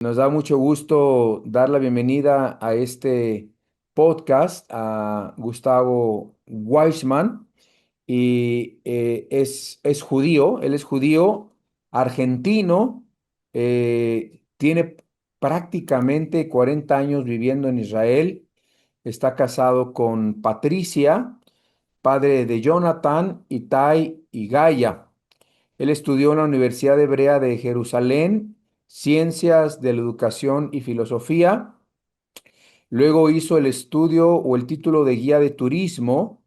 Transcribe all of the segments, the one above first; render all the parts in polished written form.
Nos da mucho gusto dar la bienvenida a este podcast a Gustavo Weissman y es judío, él es judío argentino, tiene prácticamente 40 años viviendo en Israel, está casado con Patricia, padre de Jonathan, Itai y Gaia. Él estudió en la Universidad Hebrea de Jerusalén, Ciencias de la Educación y Filosofía. Luego hizo el estudio o el título de guía de turismo.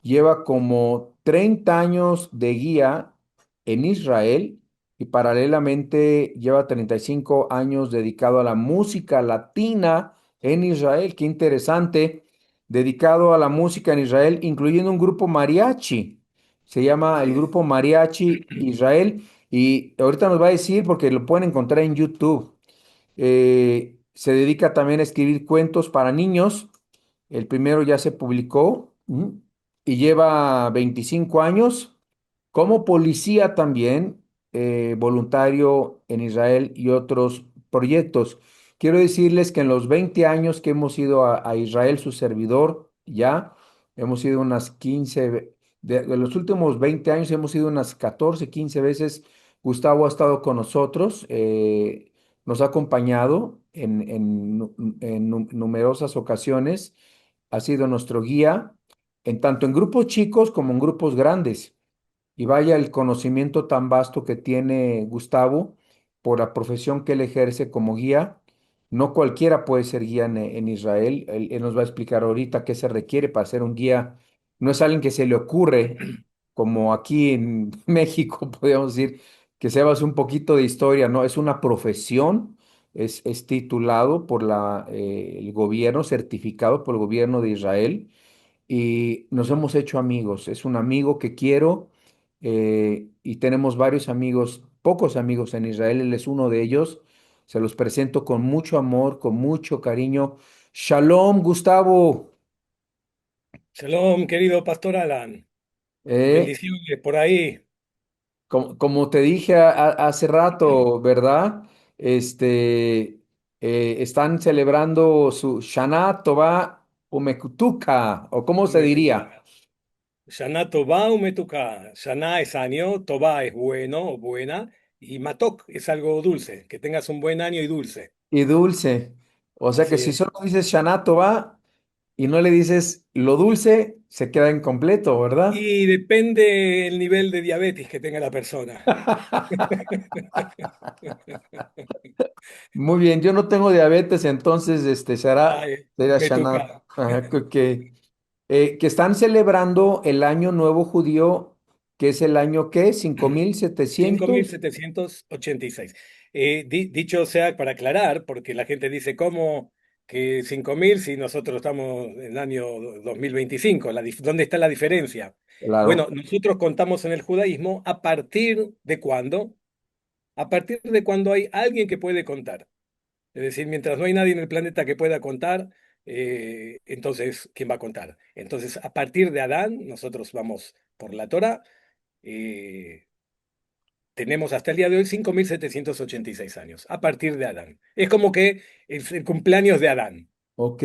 Lleva como 30 años de guía en Israel y paralelamente lleva 35 años dedicado a la música latina en Israel. Qué interesante. Dedicado a la música en Israel, incluyendo un grupo mariachi. Se llama Así el es. grupo Mariachi Israel y ahorita nos va a decir porque lo pueden encontrar en YouTube. Se dedica también a escribir cuentos para niños. El primero ya se publicó y lleva 25 años como policía también, voluntario en Israel y otros proyectos. Quiero decirles que en los 20 años que hemos ido a Israel, su servidor, ya hemos ido unas 15, de los últimos 20 años hemos ido unas 14, 15 veces. Gustavo ha estado con nosotros, nos ha acompañado en numerosas ocasiones, ha sido nuestro guía, en tanto en grupos chicos como en grupos grandes. Y vaya el conocimiento tan vasto que tiene Gustavo por la profesión que él ejerce como guía. No cualquiera puede ser guía en Israel. Él nos va a explicar ahorita qué se requiere para ser un guía. No es alguien que se le ocurre, como aquí en México, podríamos decir, que sepas un poquito de historia. No, es una profesión. Es titulado por el gobierno, certificado por el gobierno de Israel y nos hemos hecho amigos. Es un amigo que quiero y tenemos varios amigos, pocos amigos en Israel. Él es uno de ellos. Se los presento con mucho amor, con mucho cariño. Shalom, Gustavo. Shalom, querido Pastor Alan. Eh, Bendiciones por ahí. como te dije hace rato, ¿verdad? Este, están celebrando su Shana Tova Umekutuka, o cómo se diría, Umetuká. Shana Tobá, Umetuká. Shana es año, Tobá es bueno o buena, y Matok es algo dulce. Que tengas un buen año y dulce. y dulce. O sea que Así si es. solo dices Shana Tova y no le dices lo dulce, se queda incompleto, ¿verdad? Y depende el nivel de diabetes que tenga la persona. Muy bien, yo no tengo diabetes, entonces Ay, será Shana. Umetuká. Ajá, que están celebrando el año nuevo judío, que es el año ¿qué? 5700. 5.786. Dicho sea para aclarar, porque la gente dice, ¿cómo que 5.000 si nosotros estamos en el año 2025? ¿Dónde está la diferencia? Bueno, Claro. nosotros contamos en el judaísmo a partir de cuándo, a partir de cuando hay alguien que puede contar. Es decir, mientras no hay nadie en el planeta que pueda contar, entonces, ¿quién va a contar? Entonces, a partir de Adán, nosotros vamos por la Torá. eh, Tenemos hasta el día de hoy 5.786 años, a partir de Adán. Es como que es el cumpleaños de Adán. Ok,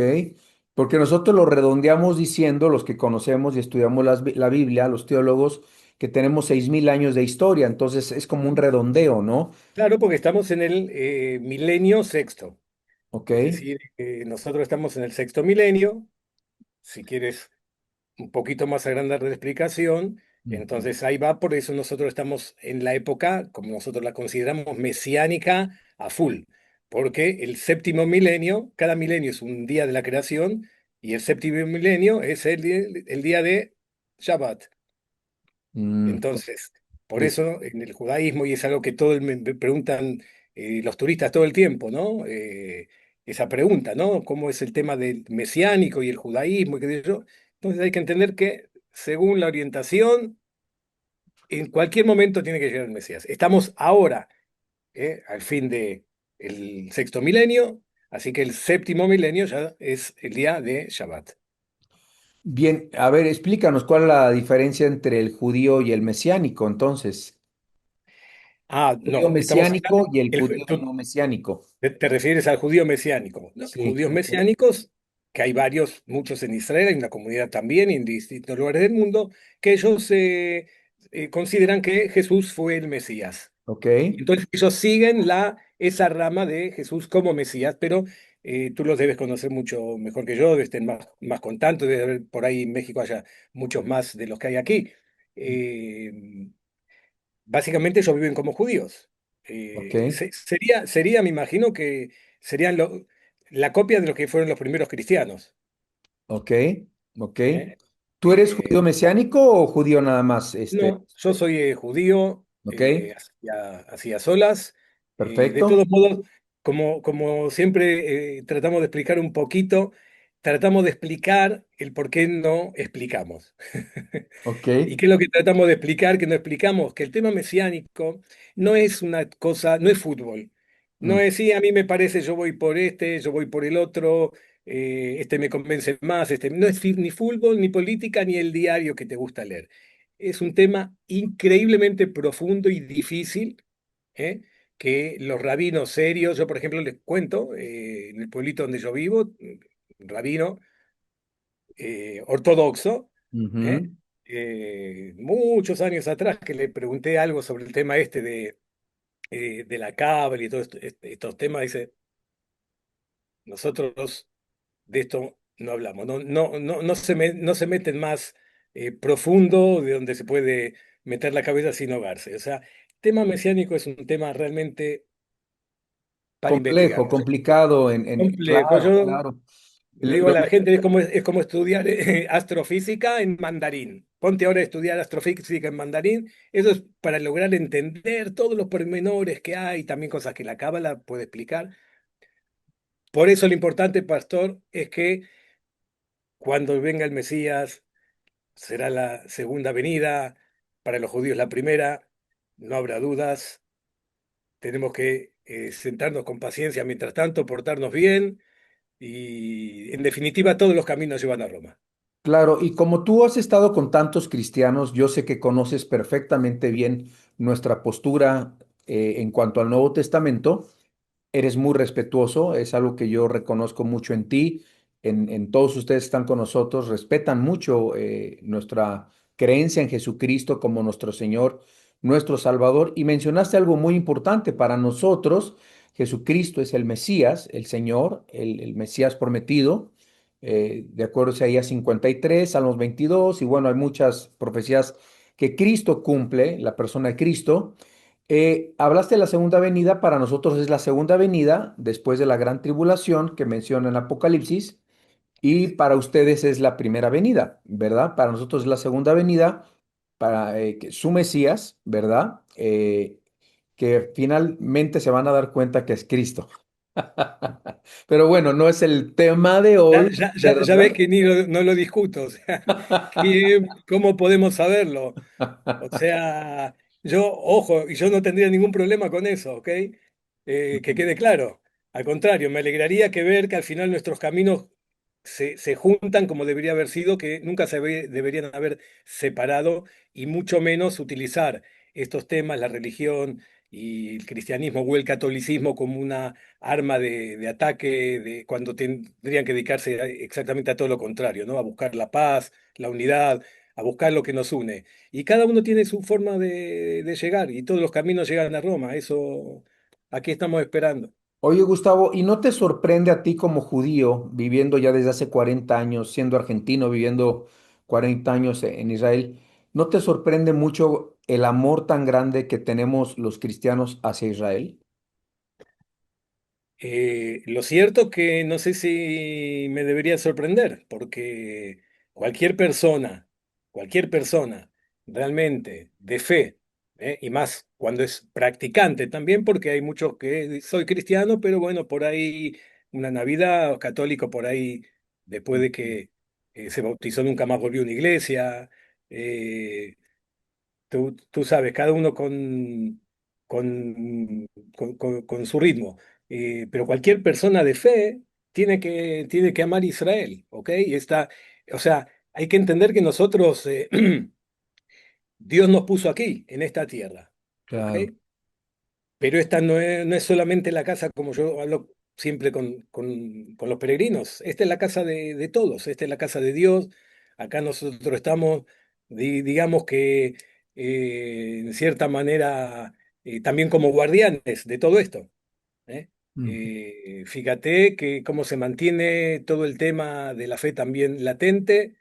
porque nosotros lo redondeamos diciendo, los que conocemos y estudiamos la Biblia, los teólogos, que tenemos 6000 años de historia, entonces es como un Ujú. redondeo, ¿no? Claro, porque estamos en el milenio sexto. Ok. Es decir, nosotros estamos en el sexto milenio. Si quieres un poquito más agrandar la explicación, Ujú. entonces ahí va, por eso nosotros estamos en la época, como nosotros la consideramos, mesiánica a full, porque el séptimo milenio, cada milenio es un día de la creación, y el séptimo milenio es el día de Shabbat. Mm, Entonces, por es- eso en el judaísmo, y es algo que me preguntan los turistas todo el tiempo, ¿no? Esa pregunta, ¿no? ¿Cómo es el tema del mesiánico y el judaísmo y qué sé yo? Entonces hay que entender que según la orientación, en cualquier momento tiene que llegar el Mesías. Estamos ahora, al fin de el sexto milenio, así que el séptimo milenio ya es el día de Shabbat. Bien, a ver, explícanos cuál es la diferencia entre el judío y el mesiánico, entonces. Ah, Judío no, estamos mesiánico hablando, y el judío no mesiánico. te refieres al judío mesiánico, ¿no? Sí, Judíos ok, mesiánicos, que hay varios, muchos en Israel, hay una comunidad también y en distintos lugares del mundo, que ellos consideran que Jesús fue el Mesías. ok, Y entonces ellos siguen esa rama de Jesús como Mesías, pero tú los debes conocer mucho mejor que yo, debes estar más con tanto, debe haber por ahí en México haya muchos más de los que hay aquí. Eh, Básicamente ellos viven como judíos. ok, Me imagino que serían la copia de lo que fueron los primeros cristianos. ok, ok. ¿Eh? ¿Tú eres judío mesiánico o judío nada más? No, yo soy judío, Ok, hacia solas. De perfecto. todos modos, como siempre tratamos de explicar un poquito, tratamos de explicar el por qué no explicamos. Ok, ¿Y qué es lo que tratamos de explicar? Que no explicamos que el tema mesiánico no es una cosa, no es fútbol. No mm, es, sí, a mí me parece, yo voy por este, yo voy por el otro, este me convence más, no es ni fútbol, ni política, ni el diario que te gusta leer. Es un tema increíblemente profundo y difícil, ¿eh? Que los rabinos serios, yo por ejemplo les cuento, en el pueblito donde yo vivo, rabino ortodoxo, ¿eh? ujú, Muchos años atrás que le pregunté algo sobre el tema este de la cábala y todos estos temas, dice, nosotros de esto no hablamos, no se meten más profundo de donde se puede meter la cabeza sin ahogarse. O sea, el tema mesiánico es un tema realmente para complejo, investigarlo. complicado Complejo. claro, Yo claro. le digo a la gente, es como estudiar astrofísica en mandarín. Ponte ahora a estudiar astrofísica en mandarín. Eso es para lograr entender todos los pormenores que hay, también cosas que la cábala puede explicar. Por eso lo importante, pastor, es que cuando venga el Mesías, será la segunda venida, para los judíos la primera, no habrá dudas. Tenemos que sentarnos con paciencia mientras tanto, portarnos bien y, en definitiva, todos los caminos llevan a Roma. Claro, y como tú has estado con tantos cristianos, yo sé que conoces perfectamente bien nuestra postura en cuanto al Nuevo Testamento. Eres muy respetuoso, es algo que yo reconozco mucho en ti, en todos ustedes que están con nosotros, respetan mucho nuestra creencia en Jesucristo como nuestro Señor, nuestro Salvador. Y mencionaste algo muy importante para nosotros, Jesucristo es el Mesías, el Señor, el Mesías prometido, de acuerdo a Isaías 53, Salmos 22, y bueno, hay muchas profecías que Cristo cumple, la persona de Cristo. Hablaste de la segunda venida, para nosotros es la segunda venida después de la gran tribulación que menciona en Apocalipsis, y para ustedes es la primera venida, ¿verdad? Para nosotros es la segunda venida, para su Mesías, ¿verdad? Que finalmente se van a dar cuenta que es Cristo. Pero bueno, no es el tema de Ya, hoy, ya, ya ves ¿verdad? que no lo discuto, o sea, ¿cómo podemos saberlo? O sea, ojo, y yo no tendría ningún problema con eso, ¿ok? Que quede claro. Al contrario, me alegraría ver que al final nuestros caminos se juntan como debería haber sido, que nunca deberían haber separado y mucho menos utilizar estos temas, la religión y el cristianismo o el catolicismo como una arma de ataque, cuando tendrían que dedicarse exactamente a todo lo contrario, ¿no? A buscar la paz, la unidad, a buscar lo que nos une. Y cada uno tiene su forma de llegar y todos los caminos llegan a Roma. Eso aquí estamos esperando. Oye, Gustavo, ¿y no te sorprende a ti como judío, viviendo ya desde hace 40 años, siendo argentino, viviendo 40 años en Israel, no te sorprende mucho el amor tan grande que tenemos los cristianos hacia Israel? Lo cierto que no sé si me debería sorprender, porque cualquier persona realmente de fe, y más cuando es practicante también, porque hay muchos que soy cristiano, pero bueno, por ahí una Navidad católico, por ahí después de que se bautizó nunca más volvió a una iglesia. eh, tú sabes, cada uno con, con su ritmo. Pero cualquier persona de fe tiene que amar Israel, ¿ok? O sea, hay que entender que nosotros, Dios nos puso aquí, en esta tierra, ¿ok? Claro, Pero esta no es solamente la casa, como yo hablo siempre con los peregrinos. Esta es la casa de todos, esta es la casa de Dios. Acá nosotros estamos, digamos que en cierta manera, también como guardianes de todo esto. ¿Eh? Mm. Fíjate que cómo se mantiene todo el tema de la fe también latente,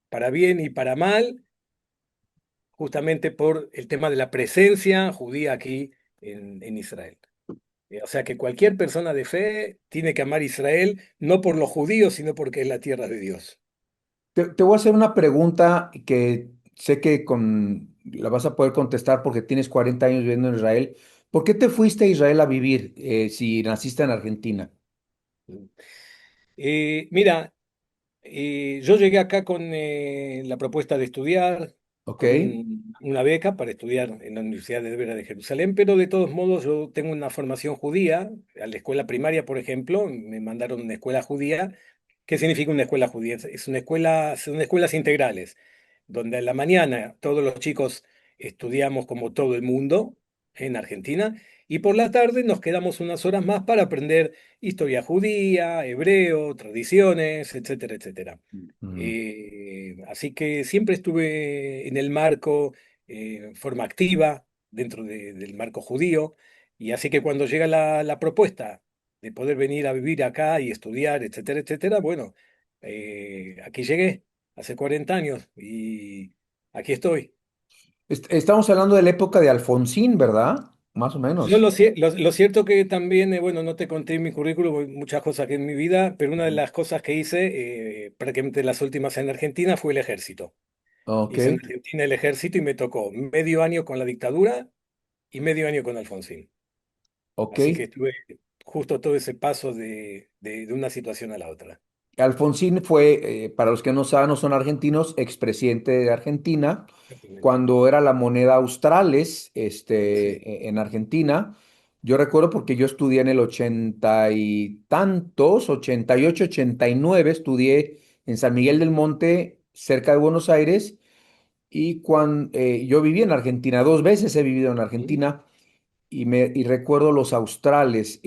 para bien y para mal, justamente por el tema de la presencia judía aquí en Israel. O sea que cualquier persona de fe tiene que amar Israel, no por los judíos, sino porque es la tierra de Dios. Te voy a hacer una pregunta que sé que la vas a poder contestar porque tienes 40 años viviendo en Israel. ¿Por qué te fuiste a Israel a vivir si naciste en Argentina? Mira, yo llegué acá con la propuesta de estudiar, ¿Ok? con una beca para estudiar en la Universidad de Hebrea de Jerusalén, pero de todos modos yo tengo una formación judía. A la escuela primaria, por ejemplo, me mandaron a una escuela judía. ¿Qué significa una escuela judía? Es una escuela, son escuelas integrales, donde a la mañana todos los chicos estudiamos como todo el mundo en Argentina, y por la tarde nos quedamos unas horas más para aprender historia judía, hebreo, tradiciones, etcétera, etcétera. Mm. Así que siempre estuve en el marco, forma activa, dentro del marco judío, y así que cuando llega la propuesta de poder venir a vivir acá y estudiar, etcétera, etcétera, bueno, aquí llegué hace 40 años y aquí estoy. Estamos hablando de la época de Alfonsín, ¿verdad? Más o Yo menos. lo cierto que también, bueno, no te conté en mi currículum muchas cosas que en mi vida, pero una de las cosas que hice, prácticamente las últimas en Argentina, fue el ejército. Ok, Hice en Argentina el ejército y me tocó medio año con la dictadura y medio año con Alfonsín. ok. Así que estuve justo todo ese paso de una situación a la otra. Alfonsín fue, para los que no saben, no son argentinos, expresidente de Argentina, Exactamente. cuando era la moneda australes, Sí. en Argentina. Yo recuerdo porque yo estudié en el 80 y tantos, 88, 89, estudié en San Miguel del Monte, cerca de Buenos Aires, y cuando yo viví en Argentina, 2 veces he vivido en ¿Mm? Argentina y recuerdo los australes.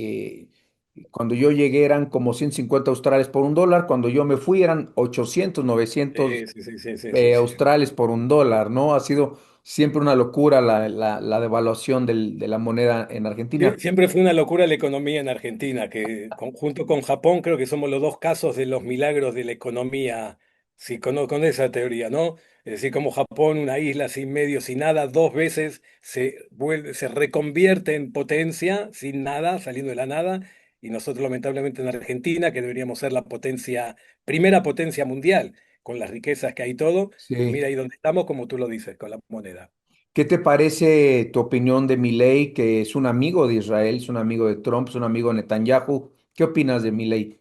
Cuando yo llegué eran como 150 australes por $1. Cuando yo me fui eran 800, 900 Sí, sí, sí, sí, sí, sí. australes por $1, ¿no? Ha sido siempre una locura la devaluación de la moneda en Argentina. Siempre fue una locura la economía en Argentina, que junto con Japón creo que somos los dos casos de los milagros de la economía, si con esa teoría, ¿no? Es decir, como Japón, una isla sin medio, sin nada, dos veces se reconvierte en potencia, sin nada, saliendo de la nada, y nosotros lamentablemente en Argentina, que deberíamos ser la potencia, primera potencia mundial, con las riquezas que hay todo, y Sí. mira ahí donde estamos, como tú lo dices, con la moneda. ¿Qué te parece tu opinión de Milei, que es un amigo de Israel, es un amigo de Trump, es un amigo de Netanyahu? ¿Qué opinas de Milei?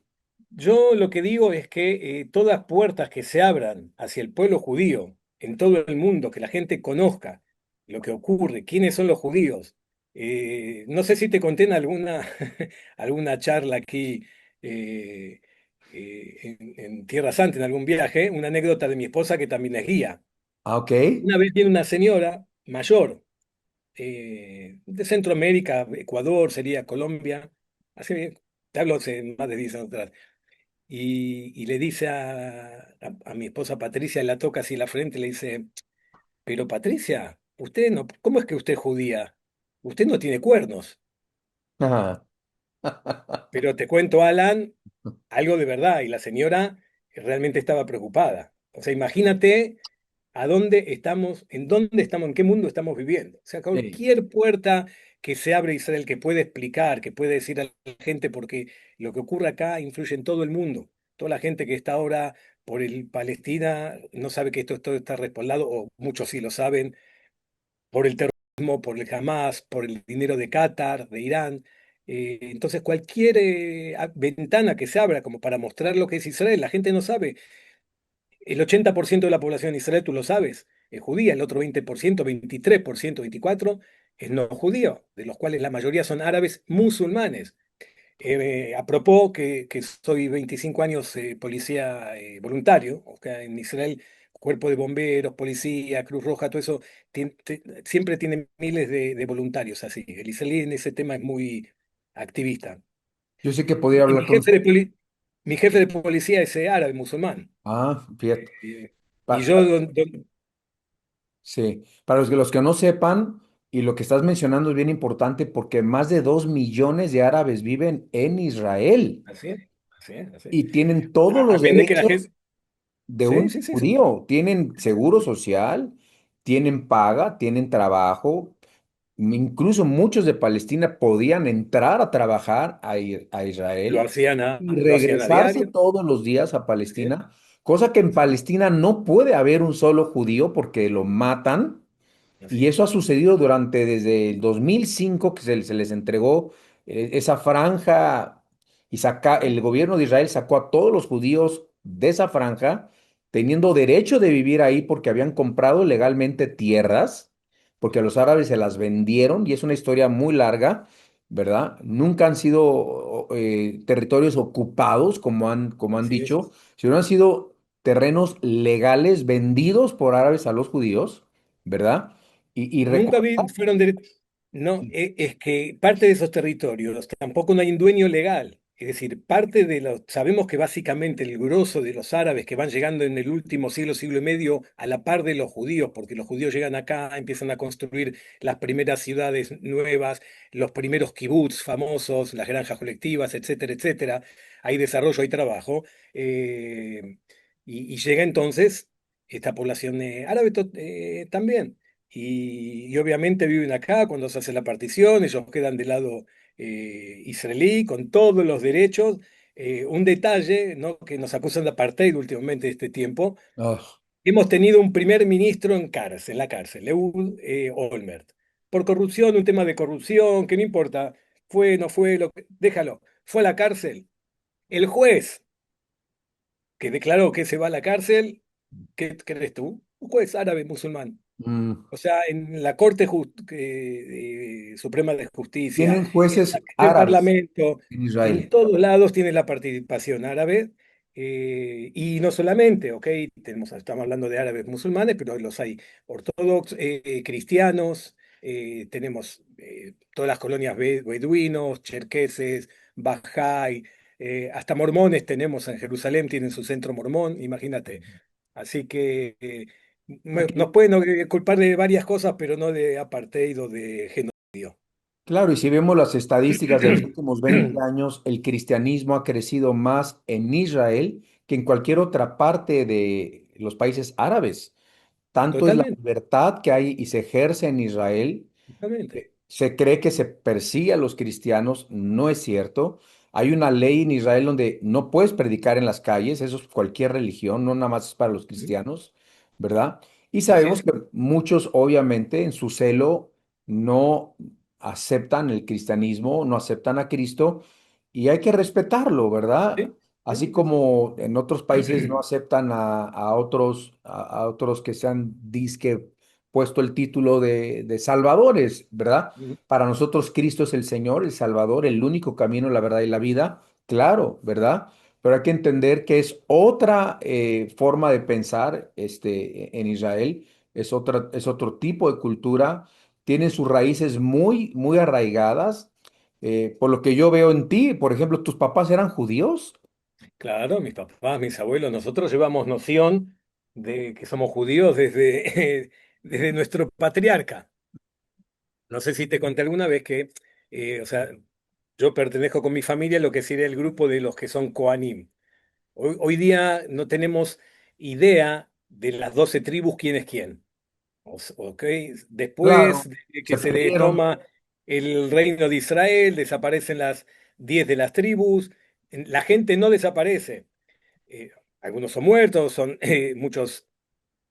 Yo lo que digo es que todas puertas que se abran hacia el pueblo judío en todo el mundo, que la gente conozca lo que ocurre, quiénes son los judíos. No sé si te conté en alguna, alguna charla aquí, en Tierra Santa, en algún viaje, una anécdota de mi esposa que también es guía. Ah, ok. Una vez viene una señora mayor, de Centroamérica, Ecuador, sería Colombia, hace, te hablo hace más de 10 años atrás, y le dice a mi esposa Patricia, la toca así la frente, le dice, pero Patricia, usted no, ¿cómo es que usted es judía? Usted no tiene cuernos. Ajá. Pero te cuento, Alan, algo de verdad, y la señora realmente estaba preocupada. O sea, imagínate a dónde estamos, en qué mundo estamos viviendo. O sea, Sí, cualquier puerta que se abre Israel, que puede explicar, que puede decir a la gente, porque lo que ocurre acá influye en todo el mundo. Toda la gente que está ahora por el Palestina no sabe que esto todo está respaldado, o muchos sí lo saben, por el terrorismo, por el Hamas, por el dinero de Qatar, de Irán. Entonces, cualquier ventana que se abra como para mostrar lo que es Israel, la gente no sabe. El 80% de la población de Israel, tú lo sabes, es judía, el otro 20%, 23%, 24%, es no judío, de los cuales la mayoría son árabes musulmanes. A propós que soy 25 años policía voluntario, o sea, en Israel cuerpo de bomberos, policía, Cruz Roja, todo eso, siempre tiene miles de voluntarios así. El israelí en ese tema es muy activista. Yo sé que podría Y hablar con usted. mi jefe de policía es árabe musulmán. Ah, fíjate. Eh, y Pa- yo, pa- sí, para los que no sepan, y lo que estás mencionando es bien importante porque más de 2 millones de árabes viven en Israel así es, así es, así es. y tienen todos A los fin de que la derechos gente, de sí, un sí, sí, sí. judío. Tienen seguro social, tienen paga, tienen trabajo. Incluso muchos de Palestina podían entrar a trabajar a Israel y Lo hacían a regresarse diario, todos los días a así es, Palestina, cosa que en así es, Palestina no puede haber un solo judío porque lo matan. así Y es. eso ha sucedido durante desde el 2005 que se les entregó esa franja y el gobierno de Israel sacó a todos los judíos de esa franja, teniendo derecho de vivir ahí porque habían comprado legalmente tierras, porque los árabes se las vendieron y es una historia muy larga, ¿verdad? Nunca han sido territorios ocupados como han Así es. dicho, sino han sido terrenos legales vendidos por árabes a los judíos, ¿verdad? Y Nunca recordar, fueron no, es que parte de esos territorios tampoco no hay un dueño legal. Es decir, parte de los, sabemos que básicamente el grosso de los árabes que van llegando en el último siglo, siglo y medio, a la par de los judíos, porque los judíos llegan acá, empiezan a construir las primeras ciudades nuevas, los primeros kibbutz famosos, las granjas colectivas, etcétera, etcétera. Hay desarrollo, hay trabajo. Y llega entonces esta población árabe también. Y obviamente viven acá cuando se hace la partición, ellos quedan del lado israelí con todos los derechos. Un detalle, ¿no?, que nos acusan de apartheid últimamente de este tiempo. ah, Hemos tenido un primer ministro en la cárcel, Ehud Olmert, por corrupción, un tema de corrupción, que no importa, fue, no fue, déjalo, fue a la cárcel. El juez que declaró que se va a la cárcel, ¿qué crees tú? Un juez árabe musulmán. mm, O sea, en la Suprema de Justicia, tienen en, jueces en el árabes Parlamento, en en Israel. todos lados tiene la participación árabe. Y no solamente, ¿ok? Estamos hablando de árabes musulmanes, pero los hay ortodoxos, cristianos, tenemos todas las colonias beduinos, cherqueses, bajay, hasta mormones tenemos en Jerusalén, tienen su centro mormón, imagínate. Así que nos Porque, pueden culpar de varias cosas, pero no de apartheid o de genocidio. claro, y si vemos las estadísticas de los últimos 20 años, el cristianismo ha crecido más en Israel que en cualquier otra parte de los países árabes. Tanto es la Totalmente, libertad que hay y se ejerce en Israel. totalmente. Se cree que se persigue a los cristianos, no es cierto. Hay una ley en Israel donde no puedes predicar en las calles, eso es cualquier religión, no nada más es para los Ujú. cristianos, ¿verdad? Y Así sabemos es. que muchos, obviamente, en su celo no aceptan el cristianismo, no aceptan a Cristo, y hay que respetarlo, ¿verdad? Sí, sí. Así como en otros países no aceptan a otros que se han disque puesto el título de salvadores, ¿verdad? Ujú. Para nosotros Cristo es el Señor, el Salvador, el único camino, la verdad y la vida, claro, ¿verdad? Pero hay que entender que es otra forma de pensar en Israel, es otro tipo de cultura, tienen sus raíces muy, muy arraigadas. Por lo que yo veo en ti, por ejemplo, ¿tus papás eran judíos? Claro, mis papás, mis abuelos, nosotros llevamos noción de que somos judíos desde, desde nuestro patriarca. No sé si te conté alguna vez que, o sea, yo pertenezco con mi familia a lo que sería el grupo de los que son Kohanim. Hoy día no tenemos idea de las 12 tribus quién es quién. Ok, después Claro, de que se se le perdieron. toma el reino de Israel, desaparecen las 10 de las tribus, la gente no desaparece. Algunos son muertos, muchos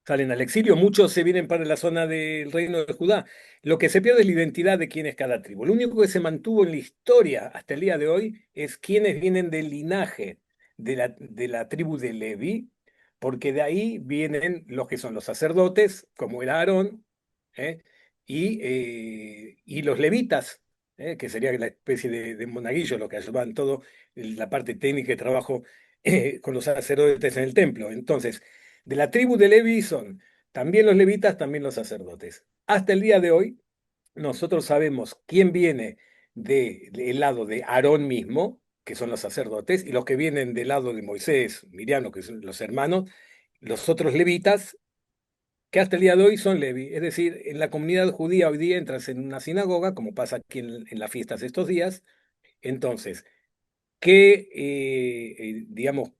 salen al exilio, muchos se vienen para la zona del reino de Judá. Lo que se pierde es la identidad de quién es cada tribu. Lo único que se mantuvo en la historia hasta el día de hoy es quiénes vienen del linaje de la tribu de Leví, porque de ahí vienen los que son los sacerdotes, como era Aarón, ¿eh? Y los levitas, que sería la especie de monaguillos, los que ayudaban todo la parte técnica de trabajo con los sacerdotes en el templo. Entonces, De la tribu de Levi son también los levitas, también los sacerdotes. Hasta el día de hoy, nosotros sabemos quién viene del lado de Aarón mismo, que son los sacerdotes, y los que vienen del lado de Moisés, Miriam, que son los hermanos, los otros levitas, que hasta el día de hoy son Levi. Es decir, en la comunidad judía hoy día entras en una sinagoga, como pasa aquí en las fiestas de estos días. Entonces, ¿qué, digamos,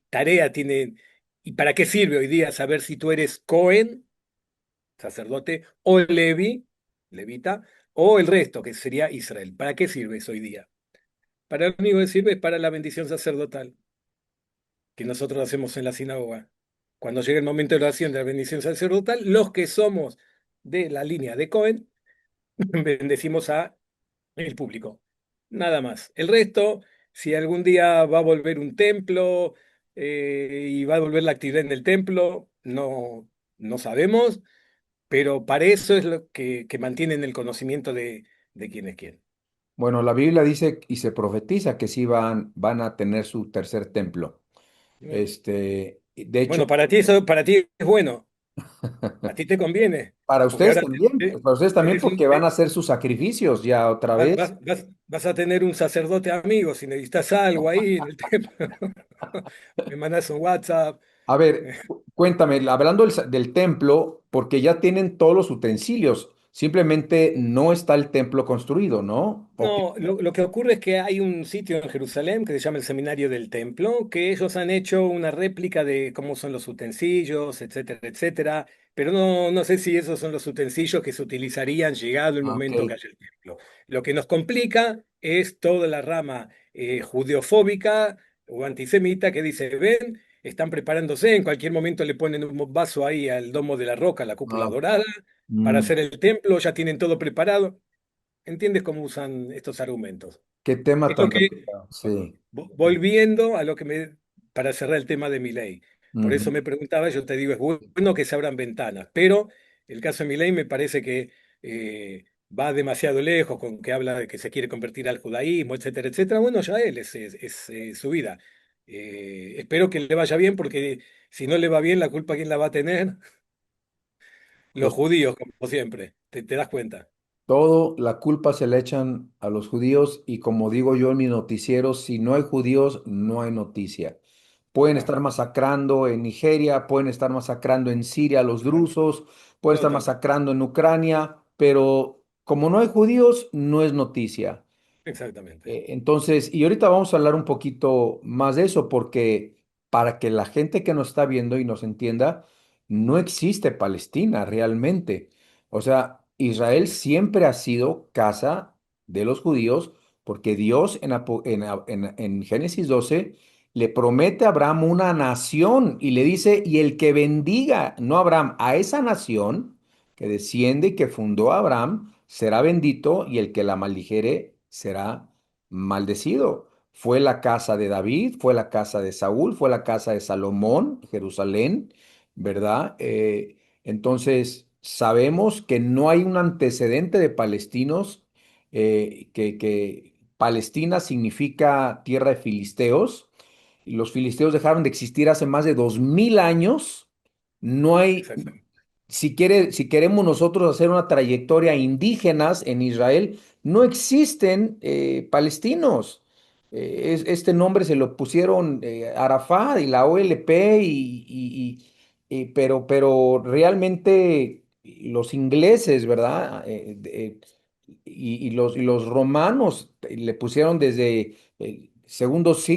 tarea tiene y para qué sirve hoy día saber si tú eres Cohen, sacerdote, o Levi, levita, o el resto, que sería Israel? ¿Para qué sirve eso hoy día? Para lo único que sirve es para la bendición sacerdotal que nosotros hacemos en la sinagoga. Cuando llegue el momento de la oración de la bendición sacerdotal, los que somos de la línea de Cohen, bendecimos a el público. Nada más. El resto, si algún día va a volver un templo y va a volver la actividad en el templo, no sabemos, pero para eso es lo que mantienen el conocimiento de quién es quién. Bueno, la Biblia dice y se profetiza que sí van a tener su tercer templo. De hecho, Bueno, para ti es bueno, a ti te conviene, para porque ustedes ahora también, para ustedes también eres porque van a hacer sus sacrificios ya otra vez. vas a tener un sacerdote amigo si necesitas algo ahí en el templo. Me mandas un WhatsApp. A ver, cuéntame, hablando del templo, porque ya tienen todos los utensilios, simplemente no está el templo construido, ¿no? ¿O qué? No, lo que ocurre es que hay un sitio en Jerusalén que se llama el Seminario del Templo, que ellos han hecho una réplica de cómo son los utensilios, etcétera, etcétera, pero no sé si esos son los utensilios que se utilizarían llegado el Ah, ok. momento que haya el templo. Lo que nos complica es toda la rama judeofóbica o antisemita que dice, ven, están preparándose, en cualquier momento le ponen un vaso ahí al domo de la roca, la cúpula Ah, dorada, para mm, hacer el templo, ya tienen todo preparado. ¿Entiendes cómo usan estos argumentos? qué tema Es lo tan que, complicado. Sí. volviendo a lo que para cerrar el tema de mi ley, por eso Ujú. me preguntaba, yo te digo, es bueno que se abran ventanas, pero el caso de mi ley me parece que va demasiado lejos con que habla de que se quiere convertir al judaísmo, etcétera, etcétera. Bueno, ya él es su vida. Espero que le vaya bien, porque si no le va bien, la culpa quién la va a tener, los Pues judíos, como siempre, te das cuenta. todo la culpa se le echan a los judíos y como digo yo en mis noticieros, si no hay judíos, no hay noticia. Pueden Ah, estar masacrando en Nigeria, pueden estar masacrando en Siria a los drusos, pueden estar total, masacrando en Ucrania, pero como no hay judíos, no es noticia. exactamente. Entonces, y ahorita vamos a hablar un poquito más de eso, porque para que la gente que nos está viendo y nos entienda, no existe Palestina realmente. O sea, Israel siempre ha sido casa de los judíos, porque Dios en Génesis 12 le promete a Abraham una nación y le dice, y el que bendiga, no a Abraham, a esa nación que desciende y que fundó a Abraham, será bendito, y el que la maldijere será maldecido. Fue la casa de David, fue la casa de Saúl, fue la casa de Salomón, Jerusalén, ¿verdad? Entonces, sabemos que no hay un antecedente de palestinos, que Palestina significa tierra de filisteos, y los filisteos dejaron de existir hace más de 2000 años. No hay, Exactamente. si queremos nosotros hacer una trayectoria indígenas en Israel, no existen palestinos. Este nombre se lo pusieron Arafat y la OLP, pero realmente los ingleses, ¿verdad? Y los romanos le pusieron desde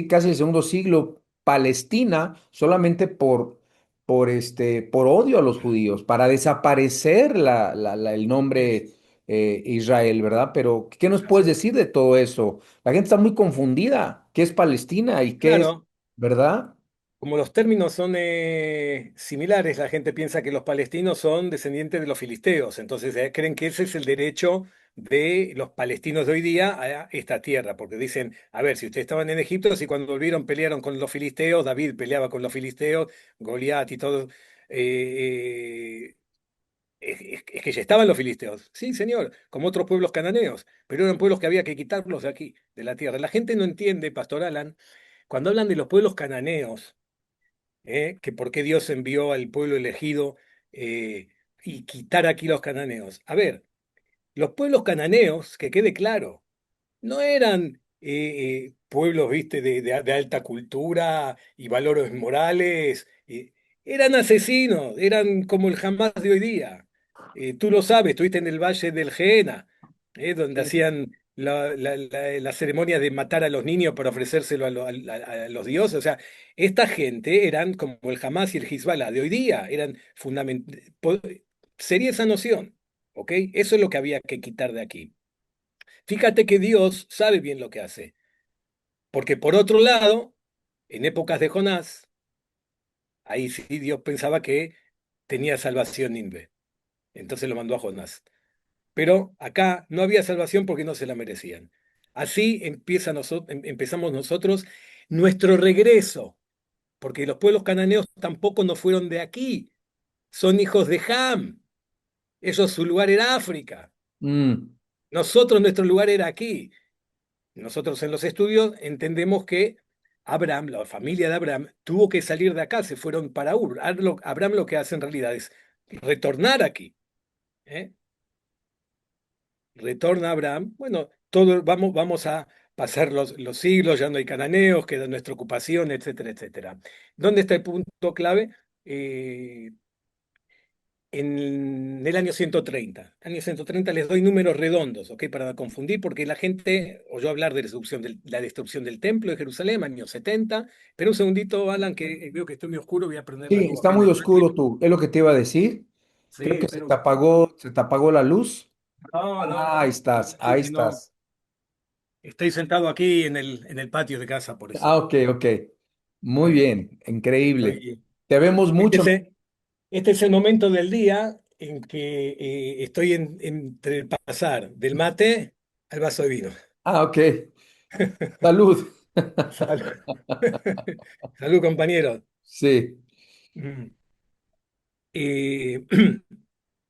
casi el segundo siglo Palestina solamente por odio a los judíos, para desaparecer el nombre Israel, ¿verdad? Pero, ¿qué nos puedes Así es. decir de todo eso? La gente está muy confundida. ¿Qué es Palestina y qué es, Claro, verdad? como los términos son similares, la gente piensa que los palestinos son descendientes de los filisteos, entonces creen que ese es el derecho de los palestinos de hoy día a esta tierra, porque dicen, a ver, si ustedes estaban en Egipto, si cuando volvieron pelearon con los filisteos, David peleaba con los filisteos, Goliat y todo, es que ya estaban los filisteos, sí, señor, como otros pueblos cananeos, pero eran pueblos que había que quitarlos de aquí, de la tierra. La gente no entiende, Pastor Alan, cuando hablan de los pueblos cananeos. que por qué Dios envió al pueblo elegido eh, y quitar aquí los cananeos. A ver, los pueblos cananeos, que quede claro, no eran pueblos, viste, de alta cultura y valores morales. Eran asesinos, eran como el Hamas de hoy día. Tú lo sabes, estuviste en el Valle del Jena, donde Sí. hacían la ceremonia de matar a los niños para ofrecérselo a los dioses. O sea, esta gente eran como el Hamas y el Hezbollah de hoy día, eran fundamentales. Sería esa noción, ¿ok? Eso es lo que había que quitar de aquí. Fíjate que Dios sabe bien lo que hace, porque por otro lado, en épocas de Jonás, ahí sí Dios pensaba que tenía salvación Nínive, entonces lo mandó a Jonás. Pero acá no había salvación porque no se la merecían. Así empezamos nosotros nuestro regreso, porque los pueblos cananeos tampoco no fueron de aquí, son hijos de Ham, ellos su lugar era África, Mm, nosotros nuestro lugar era aquí. Nosotros en los estudios entendemos que Abraham, la familia de Abraham, tuvo que salir de acá, se fueron para Ur. Abraham lo que hace en realidad es retornar aquí. ¿Eh? Retorna Abraham. Bueno, vamos a pasar los siglos, ya no hay cananeos, queda nuestra ocupación, etcétera, etcétera. ¿Dónde está el punto clave? Eh, en el año 130. Año 130 les doy números redondos, ¿ok? Para no confundir, porque la gente oyó hablar de la destrucción del templo de Jerusalén, año 70. Pero un segundito, Alan, que veo que estoy muy oscuro, voy a prender la sí, luz está acá en muy el patio. oscuro tú, es lo que te iba a decir. Creo Sí, que espera un segundo. se te apagó la luz. No, no, Ah, ahí no. estás, Sí, ahí sí, no. estás. Estoy sentado aquí en el patio de casa, por Ah, eso. ok, ok. Muy Eh, bien, increíble. estoy, Te vemos este mucho. es, este es el momento del día en que estoy entre el pasar del mate al vaso de vino. Ah, ok. Salud. Salud, salud, compañero. Sí, Mm. Eh,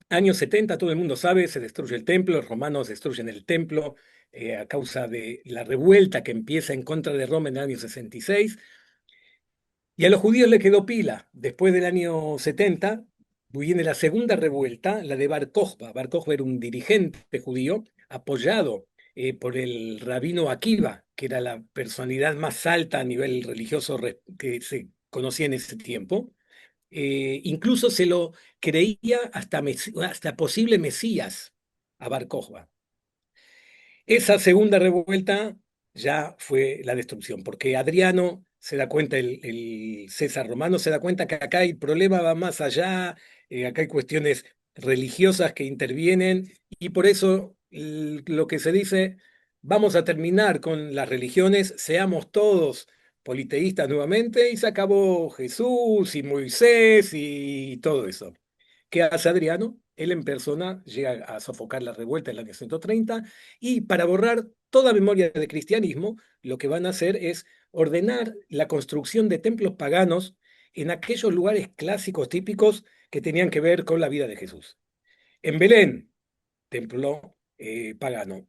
Años 70, todo el mundo sabe, se destruye el templo, los romanos destruyen el templo a causa de la revuelta que empieza en contra de Roma en el año 66. Y a los judíos le quedó pila. Después del año 70 viene la segunda revuelta, la de Bar Kokhba. Bar Kokhba era un dirigente judío apoyado por el rabino Akiva, que era la personalidad más alta a nivel religioso que se conocía en ese tiempo. Incluso se lo creía hasta posible Mesías a Bar Kokhba. Esa segunda revuelta ya fue la destrucción, porque Adriano se da cuenta, el César romano se da cuenta que acá el problema va más allá, acá hay cuestiones religiosas que intervienen y por eso lo que se dice, vamos a terminar con las religiones, seamos todos politeístas nuevamente y se acabó Jesús y Moisés y todo eso. ¿Qué hace Adriano? Él en persona llega a sofocar la revuelta en el año 130 y para borrar toda memoria de cristianismo, lo que van a hacer es ordenar la construcción de templos paganos en aquellos lugares clásicos típicos que tenían que ver con la vida de Jesús. En Belén, templo pagano.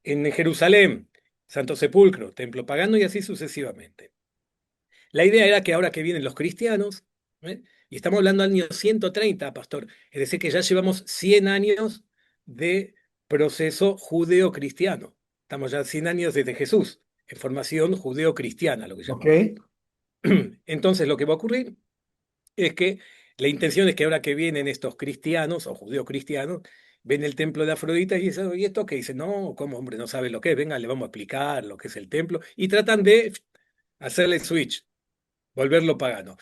En Jerusalén, Santo Sepulcro, templo pagano y así sucesivamente. La idea era que ahora que vienen los cristianos, ¿eh? Y estamos hablando del año 130, pastor, es decir, que ya llevamos 100 años de proceso judeo-cristiano. Estamos ya 100 años desde Jesús, en formación judeo-cristiana, lo que ok. llamamos. Entonces, lo que va a ocurrir es que la intención es que ahora que vienen estos cristianos o judeo-cristianos, ven el templo de Afrodita y dicen, ¿y esto qué? Dicen, no, ¿cómo hombre no sabe lo que es? Venga, le vamos a explicar lo que es el templo. Y tratan de hacerle switch, volverlo pagano.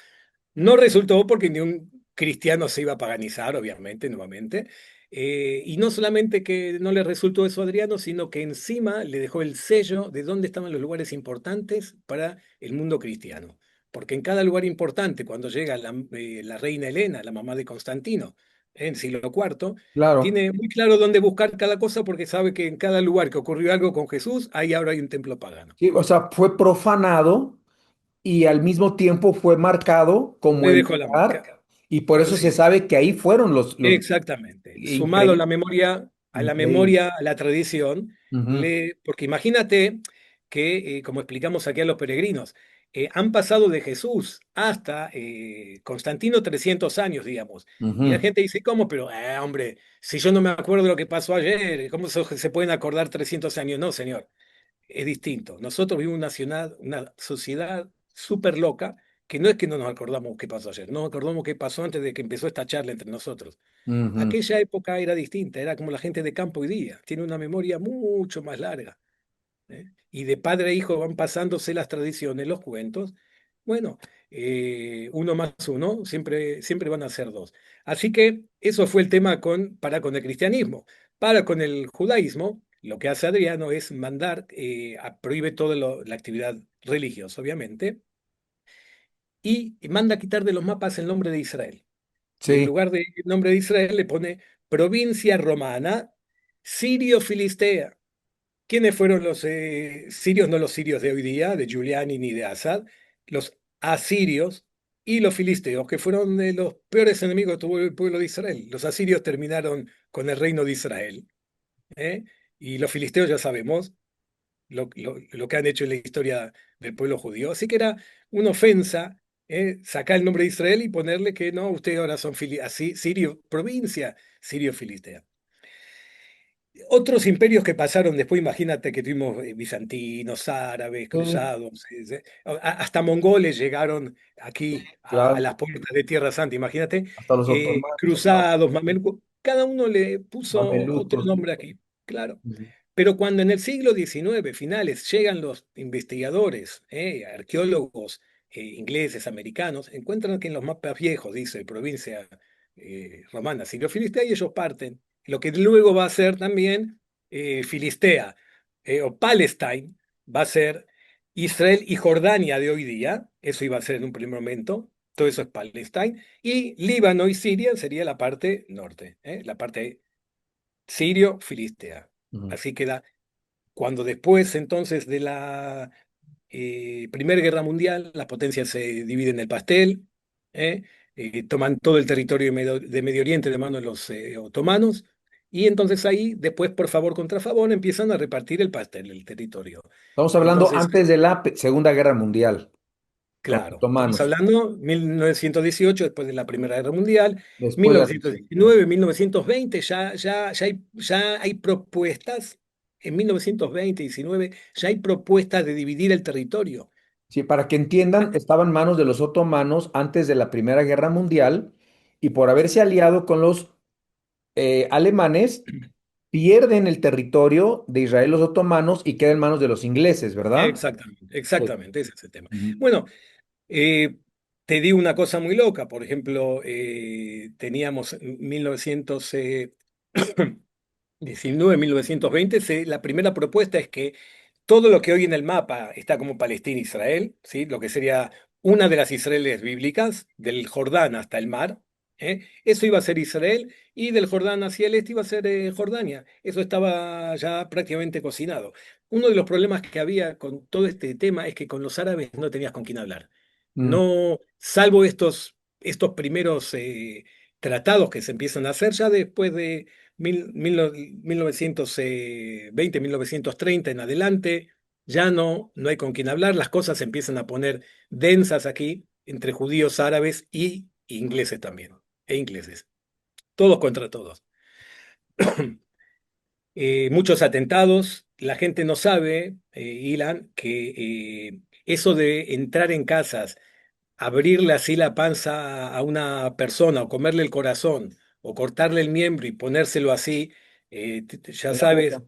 No resultó porque ni un cristiano se iba a paganizar, obviamente, nuevamente. Y no solamente que no le resultó eso a Adriano, sino que encima le dejó el sello de dónde estaban los lugares importantes para el mundo cristiano. Porque en cada lugar importante, cuando llega la reina Helena, la mamá de Constantino, en siglo cuarto, Claro. tiene muy claro dónde buscar cada cosa porque sabe que en cada lugar que ocurrió algo con Jesús, ahí ahora hay un templo pagano. Sí, o sea, fue profanado y al mismo tiempo fue marcado como Le el dejó la lugar, marca. y por eso se Así es. sabe que ahí fueron los Exactamente. Sumado increíbles. a la Increíble. memoria, a la tradición, Ujú. porque imagínate que, como explicamos aquí a los peregrinos, han pasado de Jesús hasta Constantino 300 años, digamos. Y la Ujú, gente dice, ¿cómo? Pero, hombre, si yo no me acuerdo lo que pasó ayer, ¿cómo se pueden acordar 300 años? No, señor, es distinto. Nosotros vivimos una sociedad súper loca, que no es que no nos acordamos qué pasó ayer, no nos acordamos qué pasó antes de que empezó esta charla entre nosotros. ujú, Aquella época era distinta, era como la gente de campo hoy día, tiene una memoria mucho más larga. ¿Eh? Y de padre a hijo van pasándose las tradiciones, los cuentos. Bueno, uno más uno, siempre van a ser dos. Así que eso fue el tema para con el cristianismo. Para con el judaísmo, lo que hace Adriano es mandar, prohíbe toda la actividad religiosa, obviamente, y manda quitar de los mapas el nombre de Israel. Y en sí, lugar del nombre de Israel le pone provincia romana, sirio-filistea. ¿Quiénes fueron los sirios? No los sirios de hoy día, de Giuliani ni de Assad, los asirios y los filisteos, que fueron de los peores enemigos que tuvo el pueblo de Israel. Los asirios terminaron con el reino de Israel, ¿eh? Y los filisteos ya sabemos lo que han hecho en la historia del pueblo judío. Así que era una ofensa, sacar el nombre de Israel y ponerle que no, ustedes ahora son sirio, provincia sirio-filistea. Otros imperios que pasaron después, imagínate que tuvimos bizantinos, árabes, sí, cruzados, hasta mongoles llegaron aquí a claro, las puertas de Tierra Santa, imagínate, hasta los otomanos, claro, cruzados, mamelucos, cada uno le puso otro mamelucos. nombre aquí, claro. Ujú, Pero cuando en el siglo XIX, finales, llegan los investigadores, arqueólogos ingleses, americanos, encuentran que en los mapas viejos, dice provincia romana, Sirio-Filistea, y ellos parten. Lo que luego va a ser también Filistea o Palestine, va a ser Israel y Jordania de hoy día, eso iba a ser en un primer momento, todo eso es Palestine, y Líbano y Siria sería la parte norte, la parte sirio-filistea. ujú. Así queda cuando después entonces de la Primera Guerra Mundial, las potencias se dividen el pastel, ¿eh? Toman todo el territorio de Medio Oriente de manos de los otomanos, y entonces ahí, después, por favor contra favor, empiezan a repartir el pastel, el territorio. Estamos hablando Entonces, antes de la Segunda Guerra Mundial, con los claro, estamos otomanos, hablando 1918, después de la Primera Guerra Mundial, después de la Segunda. 1919, 1920, ya hay propuestas, en 1920, 19, ya hay propuestas de dividir el territorio. Sí, para que entiendan, estaba en manos de los otomanos antes de la Primera Guerra Mundial y por haberse aliado con los alemanes, pierden el territorio de Israel los otomanos y queda en manos de los ingleses, ¿verdad? Exactamente, Sí. exactamente, ese es el tema. Ujú. Bueno, eh, te digo una cosa muy loca, por ejemplo, teníamos en 1919, 1920, la primera propuesta es que todo lo que hoy en el mapa está como Palestina e Israel, ¿sí? Lo que sería una de las Israeles bíblicas, del Jordán hasta el mar, eso iba a ser Israel, y del Jordán hacia el este iba a ser Jordania. Eso estaba ya prácticamente cocinado. Uno de los problemas que había con todo este tema es que con los árabes no tenías con quién hablar. Mm, No, salvo estos primeros tratados que se empiezan a hacer ya después de 1920, 1930 en adelante, ya no hay con quién hablar, las cosas se empiezan a poner densas aquí entre judíos, árabes y ingleses también, e ingleses, todos contra todos. Muchos atentados, la gente no sabe, Ilan, que eso de entrar en casas, abrirle así la panza a una persona o comerle el corazón o cortarle el miembro y ponérselo así, ya en la sabes, boca.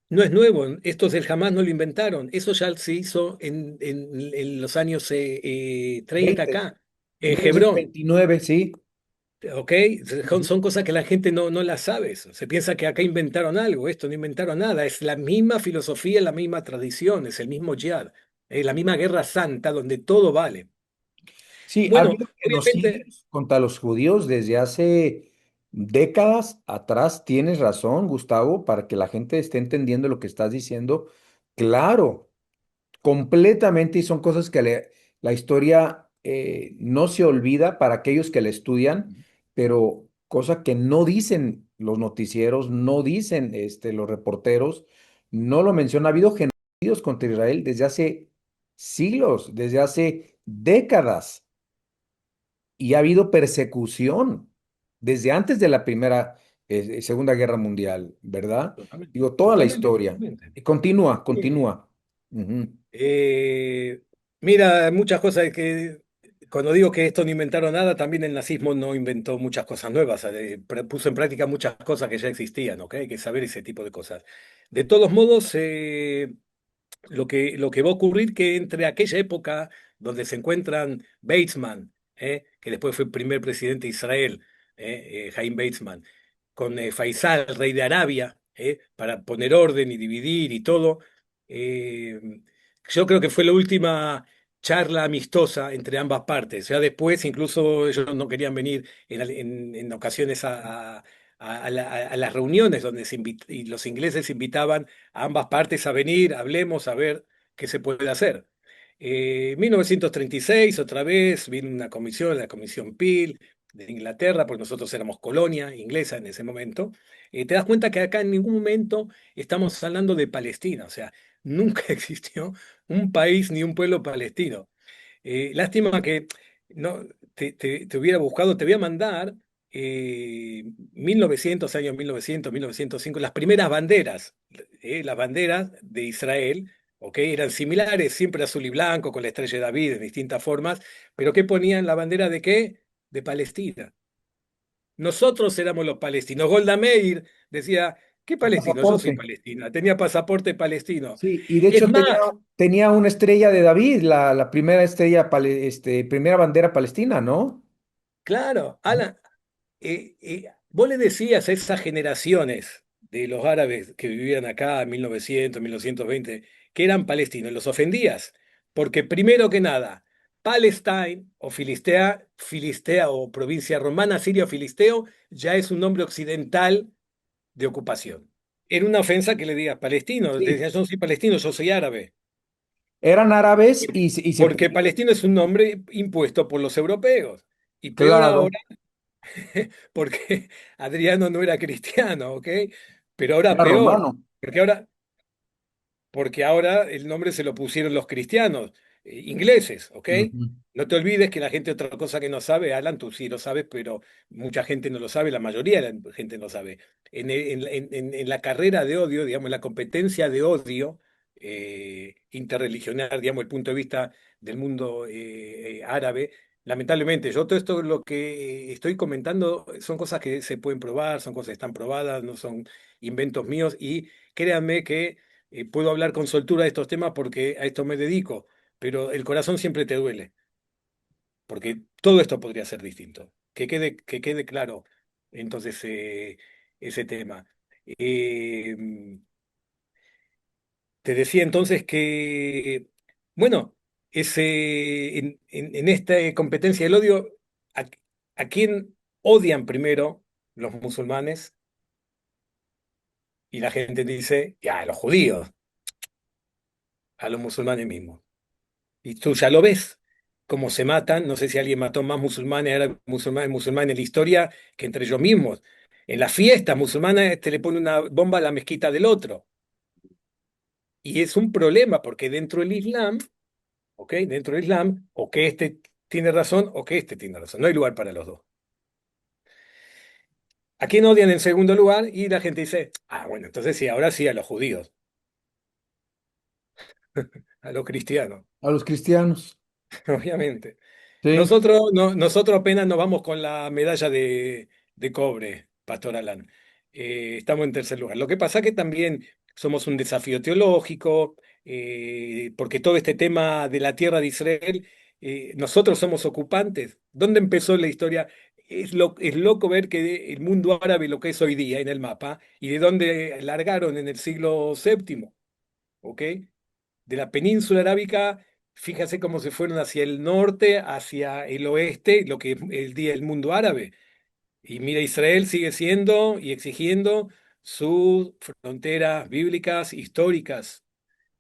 no es nuevo, esto del jamás no lo inventaron, eso ya se hizo en los años 30 20, acá, en Hebrón. 1929, sí. ¿Ok? Son, Ujú. son cosas que la gente no las sabe. Se piensa que acá inventaron algo, esto no inventaron nada. Es la misma filosofía, la misma tradición, es el mismo jihad, la misma guerra santa donde todo vale. Sí, ha Bueno, habido obviamente, genocidios contra los judíos desde hace décadas atrás. Tienes razón, Gustavo, para que la gente esté entendiendo lo que estás diciendo. Claro, completamente, y son cosas que la historia no se olvida para aquellos que la estudian, pero cosa que no dicen los noticieros, no dicen los reporteros, no lo menciona. Ha habido genocidios contra Israel desde hace siglos, desde hace décadas, y ha habido persecución desde antes de la Segunda Guerra Mundial, ¿verdad? Totalmente, Digo, toda la totalmente, historia. totalmente. Y continúa, Eh, continúa. Ujú. eh, Mira, muchas cosas que, cuando digo que esto no inventaron nada, también el nazismo no inventó muchas cosas nuevas, puso en práctica muchas cosas que ya existían, ¿ok? Hay que saber ese tipo de cosas. De todos modos, lo que va a ocurrir que entre aquella época donde se encuentran Weizmann, que después fue el primer presidente de Israel, Jaime Weizmann, con Faisal, rey de Arabia, para poner orden y dividir y todo, eh, yo creo que fue la última charla amistosa entre ambas partes. Ya después, incluso ellos no querían venir en ocasiones a las reuniones donde y los ingleses invitaban a ambas partes a venir, hablemos, a ver qué se puede hacer. 1936, otra vez, vino una comisión, la Comisión Peel de Inglaterra, porque nosotros éramos colonia inglesa en ese momento. Te das cuenta que acá en ningún momento estamos hablando de Palestina, o sea, nunca existió un país ni un pueblo palestino. Lástima que no te hubiera buscado, te voy a mandar 1900, años 1900, 1905, las primeras banderas, las banderas de Israel, ¿ok? Eran similares, siempre azul y blanco, con la estrella de David en distintas formas, pero ¿qué ponían la bandera de qué? De Palestina. Nosotros éramos los palestinos. Golda Meir decía, ¿qué El palestino? Yo soy pasaporte. palestina. Tenía pasaporte palestino. Sí, y de Es hecho más, tenía una estrella de David, la primera estrella, primera bandera palestina, ¿no? claro, Ujú. Alan, vos le decías a esas generaciones de los árabes que vivían acá en 1900, 1920, que eran palestinos, los ofendías, porque primero que nada, Palestine o Filistea, Filistea o provincia romana, Siria o Filisteo, ya es un nombre occidental de ocupación. Era una ofensa que le digas palestino, te Sí, decías, yo no soy palestino, yo soy árabe, eran árabes y se porque palestino es un nombre impuesto por los europeos. Y peor claro, ahora, porque Adriano no era cristiano, ¿ok? Pero ahora era peor, romano. porque ahora el nombre se lo pusieron los cristiaos, ingleses, ¿ok? Ujú. No te olvides que la gente otra cosa que no sabe, Alan, tú sí lo sabes, pero mucha gente no lo sabe, la mayoría de la gente no sabe. En la carrera de odio, digamos, en la competencia de odio interreligionar, digamos, el punto de vista del mundo árabe, lamentablemente, yo todo esto lo que estoy comentando son cosas que se pueden probar, son cosas que están probadas, no son inventos míos y créanme que puedo hablar con soltura de estos temas porque a esto me dedico, pero el corazón siempre te duele, porque todo esto podría ser distinto. Que quede claro entonces ese tema. Eh, Te decía entonces que, bueno, en esta competencia del odio, ¿a, a quién odian primero los musulmanes? Y la gente dice, ya, a los judíos, a los musulmanes mismos. Y tú ya lo ves, cómo se matan. No sé si alguien mató más musulmanes, árabes, musulmanes en la historia que entre ellos mismos. En las fiestas musulmanas este le pone una bomba a la mezquita del otro. Y es un problema porque dentro del Islam, ¿ok? Dentro del Islam, o que este tiene razón o que este tiene razón. No hay lugar para los dos. ¿A quién odian en segundo lugar? Y la gente dice, ah, bueno, entonces sí, ahora sí a los judíos, a los cristianos. A los cristianos. Obviamente. Sí. Nosotros apenas nos vamos con la medalla de cobre, Pastor Alan. Estamos en tercer lugar. Lo que pasa que también somos un desafío teológico, porque todo este tema de la tierra de Israel, nosotros somos ocupantes. ¿Dónde empezó la historia? Es loco ver que el mundo árabe, lo que es hoy día en el mapa, y de dónde largaron en el siglo séptimo, ¿ok? De la península arábica, fíjase cómo se fueron hacia el norte, hacia el oeste, lo que es el día del mundo árabe. Y mira, Israel sigue siendo y exigiendo sus fronteras bíblicas históricas.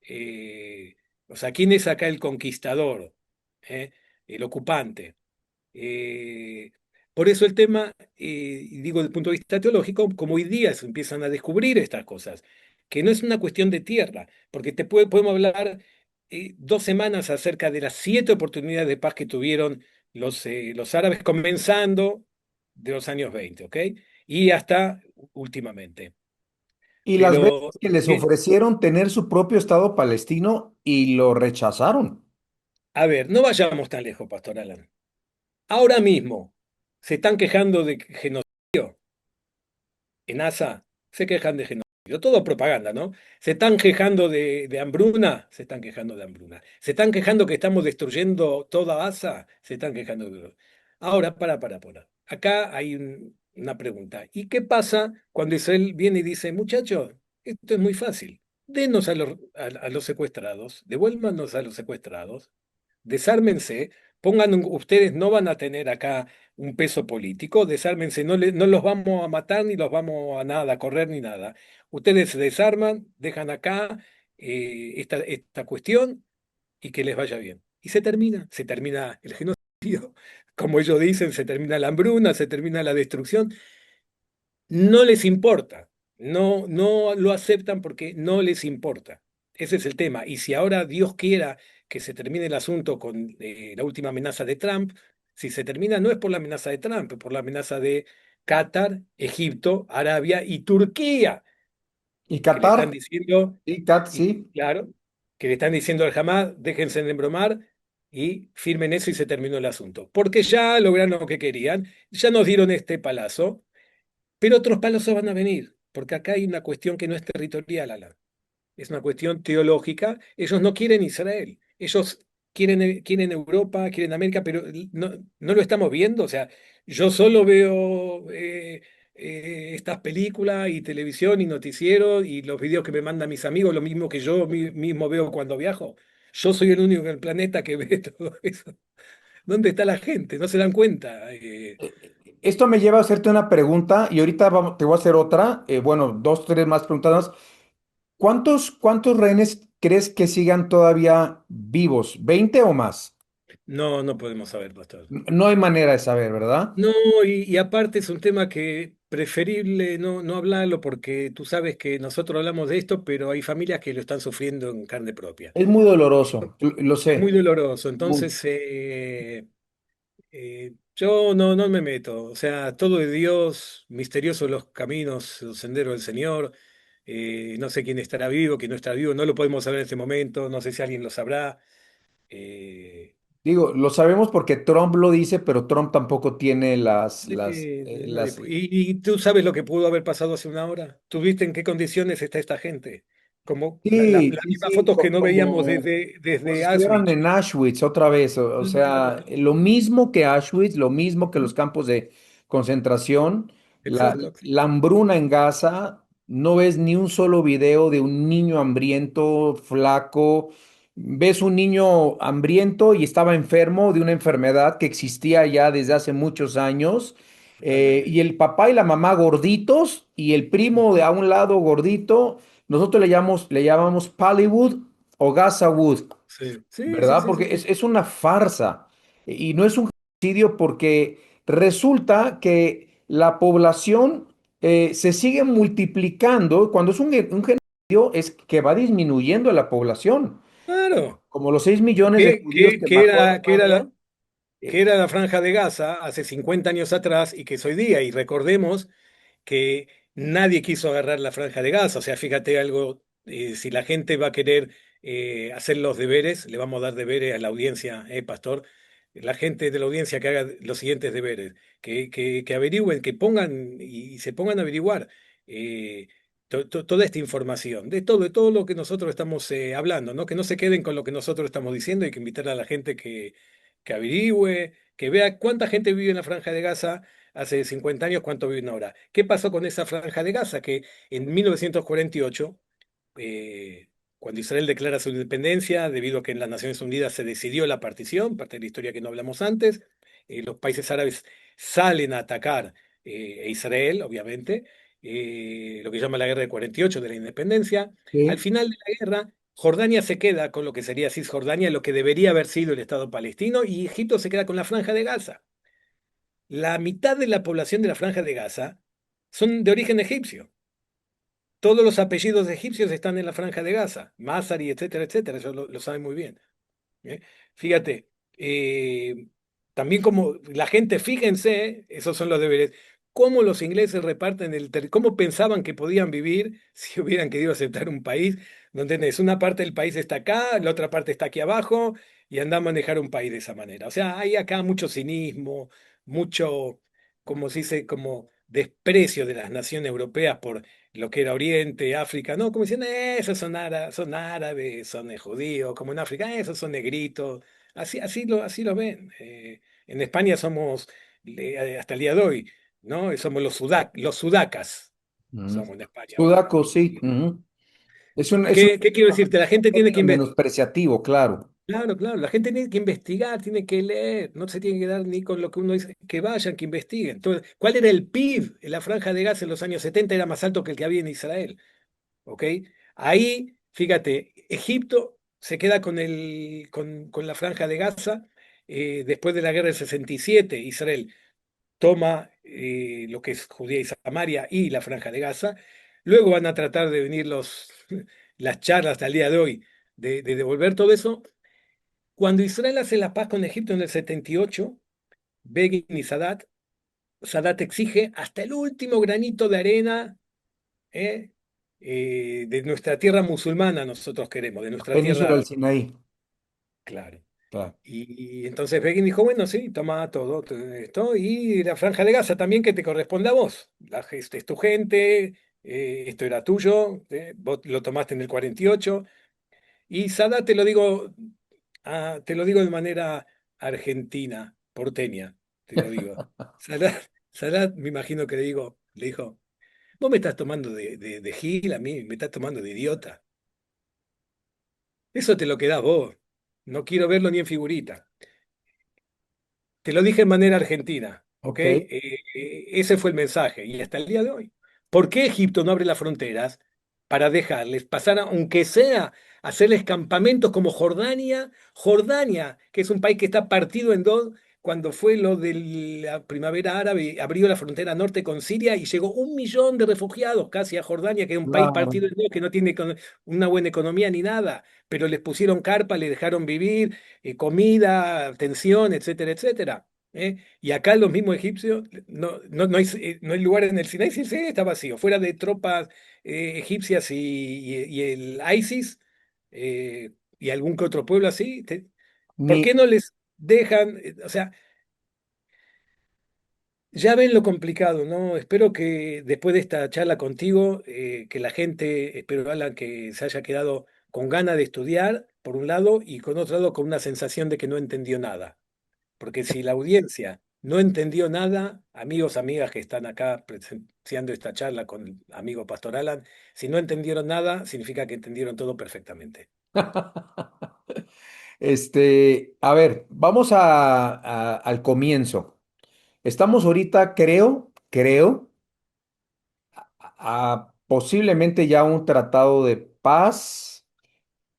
Eh, o sea, ¿quién es acá el conquistador? ¿Eh? El ocupante. Eh, por eso el tema, y digo desde el punto de vista teológico, como hoy día se empiezan a descubrir estas cosas, que no es una cuestión de tierra, porque podemos hablar. 2 semanas acerca de las 7 oportunidades de paz que tuvieron los árabes comenzando de los años 20, ¿ok? Y hasta últimamente. Y las veces Pero, que les ofrecieron tener su propio Estado palestino y lo rechazaron. a ver, no vayamos tan lejos, Pastor Alan. Ahora mismo se están quejando de genocidio en Asa, se quejan de genocidio. Todo propaganda, ¿no? Se están quejando de hambruna, se están quejando de hambruna. Se están quejando que estamos destruyendo toda Asa, se están quejando de... Ahora, para. Acá hay una pregunta. ¿Y qué pasa cuando Israel viene y dice, muchachos, esto es muy fácil. Denos a los secuestrados, devuélvanos a los secuestrados, desármense, ustedes no van a tener acá un peso político, desármense, no los vamos a matar ni los vamos a nada, a correr ni nada. Ustedes se desarman, dejan acá esta cuestión y que les vaya bien. Y se termina el genocidio, como ellos dicen, se termina la hambruna, se termina la destrucción. No les importa, no lo aceptan porque no les importa. Ese es el tema. Y si ahora Dios quiera que se termine el asunto con la última amenaza de Trump, si se termina no es por la amenaza de Trump, es por la amenaza de Qatar, Egipto, Arabia y Turquía, Y que le están Qatar, diciendo, sí, Kat, y sí. claro, que le están diciendo al Hamas, déjense de embromar y firmen eso y se terminó el asunto. Porque ya lograron lo que querían, ya nos dieron este palazo. Pero otros palos van a venir, porque acá hay una cuestión que no es territorial, Alan. Es una cuestión teológica. Ellos no quieren Israel. Ellos quieren Europa, quieren América, pero no lo estamos viendo. O sea, yo solo veo estas películas y televisión y noticieros y los videos que me mandan mis amigos, lo mismo que yo mismo veo cuando viajo. Yo soy el único en el planeta que ve todo eso. ¿Dónde está la gente? No se dan cuenta. Esto me lleva a hacerte una pregunta y ahorita te voy a hacer otra. Bueno, dos, tres más preguntas más. ¿Cuántos rehenes crees que sigan todavía vivos? ¿20 o más? No podemos saber, pastor. No hay manera de saber, ¿verdad? No, y aparte es un tema que preferible no hablarlo porque tú sabes que nosotros hablamos de esto, pero hay familias que lo están sufriendo en carne propia. Es muy doloroso, lo Muy sé. doloroso. Muy. Entonces, yo no me meto. O sea, todo de Dios, misteriosos los caminos, los senderos del Señor. No sé quién estará vivo, quién no estará vivo, no lo podemos saber en este momento, no sé si alguien lo sabrá. Eh, Digo, lo sabemos porque Trump lo dice, pero Trump tampoco tiene las... ¿Y tú sabes lo que pudo haber pasado hace una hora? ¿Tú viste en qué condiciones está esta gente? Como Sí, las sí, mismas sí, fotos que no veíamos como si desde estuvieran Auschwitz. en Auschwitz otra vez. O sea, lo mismo que Auschwitz, lo mismo que los campos de concentración, Exacto. la hambruna en Gaza, no ves ni un solo video de un niño hambriento, flaco. Ves un niño hambriento y estaba enfermo de una enfermedad que existía ya desde hace muchos años. Totalmente. Y el papá y la mamá gorditos y el primo de a un lado gordito. Nosotros le llamamos Pallywood o Gaza Wood, Sí, sí, sí, ¿verdad? sí, sí, Porque sí. es una farsa y no es un genocidio porque resulta que la población se sigue multiplicando. Cuando es un genocidio es que va disminuyendo la población. Claro. Como los 6 millones de ¿Qué, judíos qué, que qué mató era, qué era Alemania. la, qué eh, era la Franja de Gaza hace 50 años atrás y que es hoy día? Y recordemos que nadie quiso agarrar la Franja de Gaza. O sea, fíjate algo, si la gente va a querer hacer los deberes, le vamos a dar deberes a la audiencia, pastor. La gente de la audiencia que haga los siguientes deberes, que averigüen, que pongan y se pongan a averiguar eh, toda esta información, de todo lo que nosotros estamos hablando, ¿no? Que no se queden con lo que nosotros estamos diciendo, hay que invitar a la gente que averigüe, que vea cuánta gente vive en la Franja de Gaza hace 50 años, cuánto viven ahora. ¿Qué pasó con esa franja de Gaza? Que en 1948, eh, cuando Israel declara su independencia, debido a que en las Naciones Unidas se decidió la partición, parte de la historia que no hablamos antes, los países árabes salen a atacar a Israel, obviamente, lo que llama la guerra de 48 de la independencia. Al sí. final de la guerra, Jordania se queda con lo que sería Cisjordania, lo que debería haber sido el Estado palestino, y Egipto se queda con la franja de Gaza. La mitad de la población de la Franja de Gaza son de origen egipcio. todos los apellidos egipcios están en la Franja de Gaza, Mazari, etcétera, etcétera, eso lo saben muy bien. ¿Eh? Fíjate, también como la gente, fíjense, esos son los deberes, cómo los ingleses reparten cómo pensaban que podían vivir si hubieran querido aceptar un país donde tenés una parte del país está acá, la otra parte está aquí abajo, y anda a manejar un país de esa manera. O sea, hay acá mucho cinismo, mucho, como se dice, como desprecio de las naciones europeas por lo que era Oriente, África, no, como dicen, esos son árabes, son judíos, como en África, esos son negritos, así lo ven. En España somos, hasta el día de hoy, ¿no? Somos los sudacas, Mm. somos en España ahora. Sudaco, sí. Ujú. Es un ¿Qué quiero decirte? La gente tiene que término investigar. menospreciativo, claro. Claro, claro, la gente tiene que investigar, tiene que leer, no se tiene que dar ni con lo que uno dice, que vayan, que investiguen. Entonces, ¿cuál era el PIB en la Franja de Gaza en los años 70? Era más alto que el que había en Israel. ¿Ok? Ahí, fíjate, Egipto se queda con la Franja de Gaza después de la guerra del 67. Israel toma lo que es Judea y Samaria y la Franja de Gaza. Luego van a tratar de venir las charlas hasta el día de hoy de devolver todo eso. Cuando Israel hace la paz con Egipto en el 78, Begin y Sadat exige hasta el último granito de arena, ¿eh? De nuestra tierra musulmana nosotros queremos, de nuestra tierra Península del árabe, Sinaí. claro. Claro. Y entonces Begin dijo, bueno, sí, toma todo esto, y la Franja de Gaza también que te corresponde a vos. Es tu gente, esto era tuyo, vos lo tomaste en el 48. Y Sadat te lo digo de manera argentina, porteña, te lo digo. Sadat, me imagino que le dijo, vos me estás tomando de gil a mí, me estás tomando de idiota. Eso te lo quedás vos. No quiero verlo ni en figurita. Te lo dije en manera argentina, ¿ok? Ok. Ese fue el mensaje. Y hasta el día de hoy. ¿Por qué Egipto no abre las fronteras para dejarles pasar, aunque sea, hacerles campamentos como Jordania? Jordania, que es un país que está partido en dos, cuando fue lo de la primavera árabe, abrió la frontera norte con Siria y llegó 1 millón de refugiados casi a Jordania, que es un país Claro. partido en dos, que no tiene una buena economía ni nada, pero les pusieron carpa, les dejaron vivir comida, atención, etcétera, etcétera. Y acá los mismos egipcios, no hay lugar en el Sinaí, sí, sí, está vacío. Fuera de tropas egipcias y el ISIS y algún que otro pueblo así, ¿por Ni, qué no les dejan? O sea, ya ven lo complicado, ¿no? Espero que después de esta charla contigo, que la gente, espero, Alan, que se haya quedado con ganas de estudiar, por un lado, y con otro lado, con una sensación de que no entendió nada. Porque si la audiencia no entendió nada, amigos, amigas que están acá presenciando esta charla con el amigo Pastor Alan, si no entendieron nada, significa que entendieron todo perfectamente. a ver, vamos al comienzo. Estamos ahorita, creo, a posiblemente ya un tratado de paz.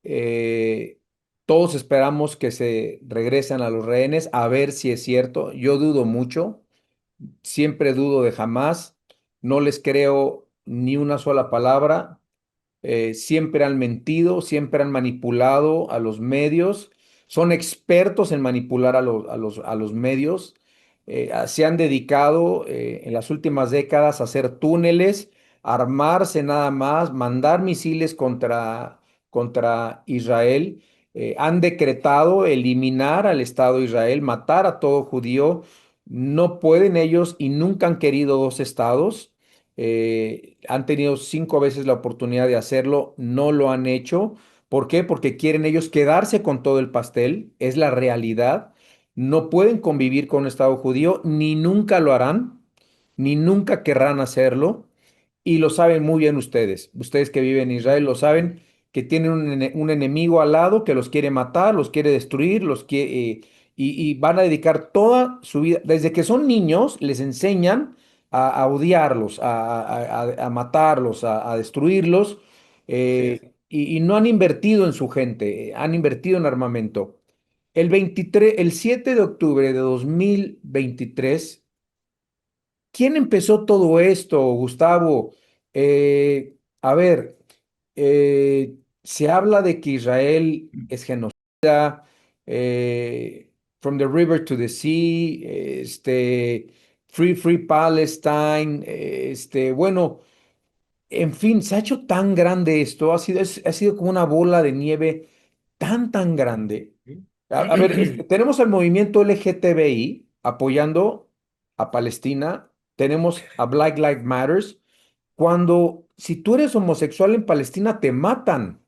Eh, Todos esperamos que se regresen a los rehenes, a ver si es cierto. Yo dudo mucho, siempre dudo de jamás. No les creo ni una sola palabra. Siempre han mentido, siempre han manipulado a los medios, son expertos en manipular a los medios. Se han dedicado en las últimas décadas a hacer túneles, armarse nada más, mandar misiles contra Israel. Han decretado eliminar al Estado de Israel, matar a todo judío. No pueden ellos y nunca han querido dos estados. Han tenido 5 veces la oportunidad de hacerlo, no lo han hecho. ¿Por qué? Porque quieren ellos quedarse con todo el pastel, es la realidad. No pueden convivir con un Estado judío, ni nunca lo harán, ni nunca querrán hacerlo. Y lo saben muy bien ustedes. Ustedes que viven en Israel lo saben, que tienen un enemigo al lado que los quiere matar, los quiere destruir, y van a dedicar toda su vida, desde que son niños, les enseñan a odiarlos, a matarlos, a destruirlos, Así es. y no han invertido en su gente, han invertido en armamento. El 7 de octubre de 2023, ¿quién empezó todo esto, Gustavo? A ver, se habla de que Israel es genocida, from the river to the sea, free Palestine, bueno, en fin, se ha hecho tan grande esto, ha sido como una bola de nieve tan grande. A ver, tenemos al movimiento LGTBI apoyando a Palestina, tenemos a Black Lives Matters, cuando si tú eres homosexual en Palestina te matan.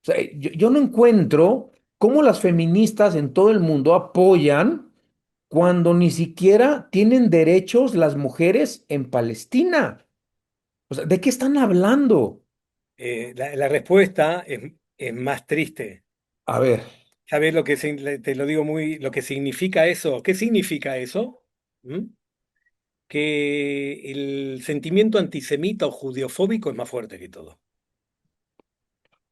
O sea, yo no encuentro cómo las feministas en todo el mundo apoyan cuando ni siquiera tienen derechos las mujeres en Palestina. O sea, ¿de qué están hablando? La respuesta es más triste. A ver, ¿Sabes lo que te lo digo muy, lo que significa eso? ¿Qué significa eso? ¿Mm? Que el sentimiento antisemita o judeofóbico es más fuerte que todo.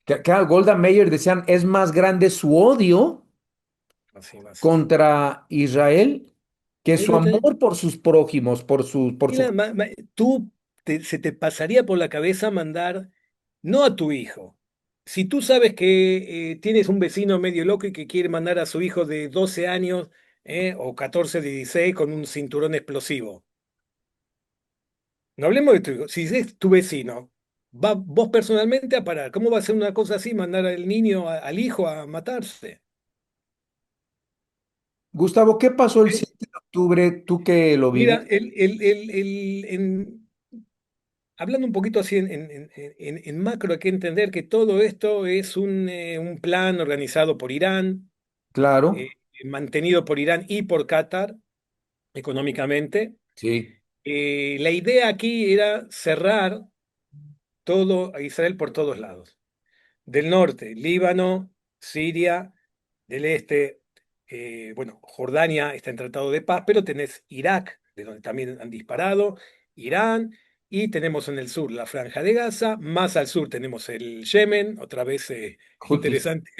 que a Golda Meir decían, es más grande su odio Así más. contra Israel que Ahí su lo tenés. amor por sus prójimos, por Y su... tú se te pasaría por la cabeza mandar no a tu hijo. Si tú sabes que tienes un vecino medio loco y que quiere mandar a su hijo de 12 años o 14, 16 con un cinturón explosivo. No hablemos de tu hijo. Si es tu vecino, va vos personalmente a parar. ¿Cómo va a ser una cosa así, mandar al niño, al hijo a matarse? Gustavo, ¿qué pasó el ¿Eh? 7 de octubre? Tú que lo Mira, viviste, hablando un poquito así en macro, hay que entender que todo esto es un plan organizado por Irán, claro, eh, mantenido por Irán y por Qatar económicamente. sí, La idea aquí era cerrar todo a Israel por todos lados. Del norte, Líbano, Siria, del este, bueno, Jordania está en tratado de paz, pero tenés Irak, de donde también han disparado, Irán, y tenemos en el sur la Franja de Gaza, más al sur tenemos el Yemen, otra vez Hutis, interesante,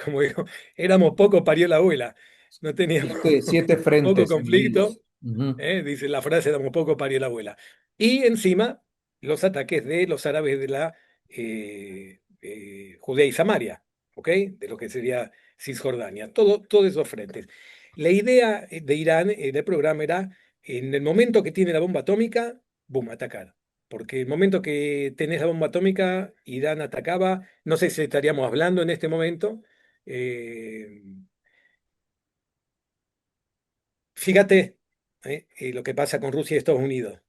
como digo, éramos poco, parió la abuela, no teníamos siete poco frentes conflicto, enemigos. Ujú. dice la frase, éramos poco, parió la abuela. Y encima, los ataques de los árabes de la Judea y Samaria, ¿ok? De lo que sería Cisjordania, todos esos frentes. La idea de Irán, del programa era, en el momento que tiene la bomba atómica, boom, atacar. Porque el momento que tenés la bomba atómica, Irán atacaba, no sé si estaríamos hablando en este momento. eh, Fíjate lo que pasa con Rusia y Estados Unidos.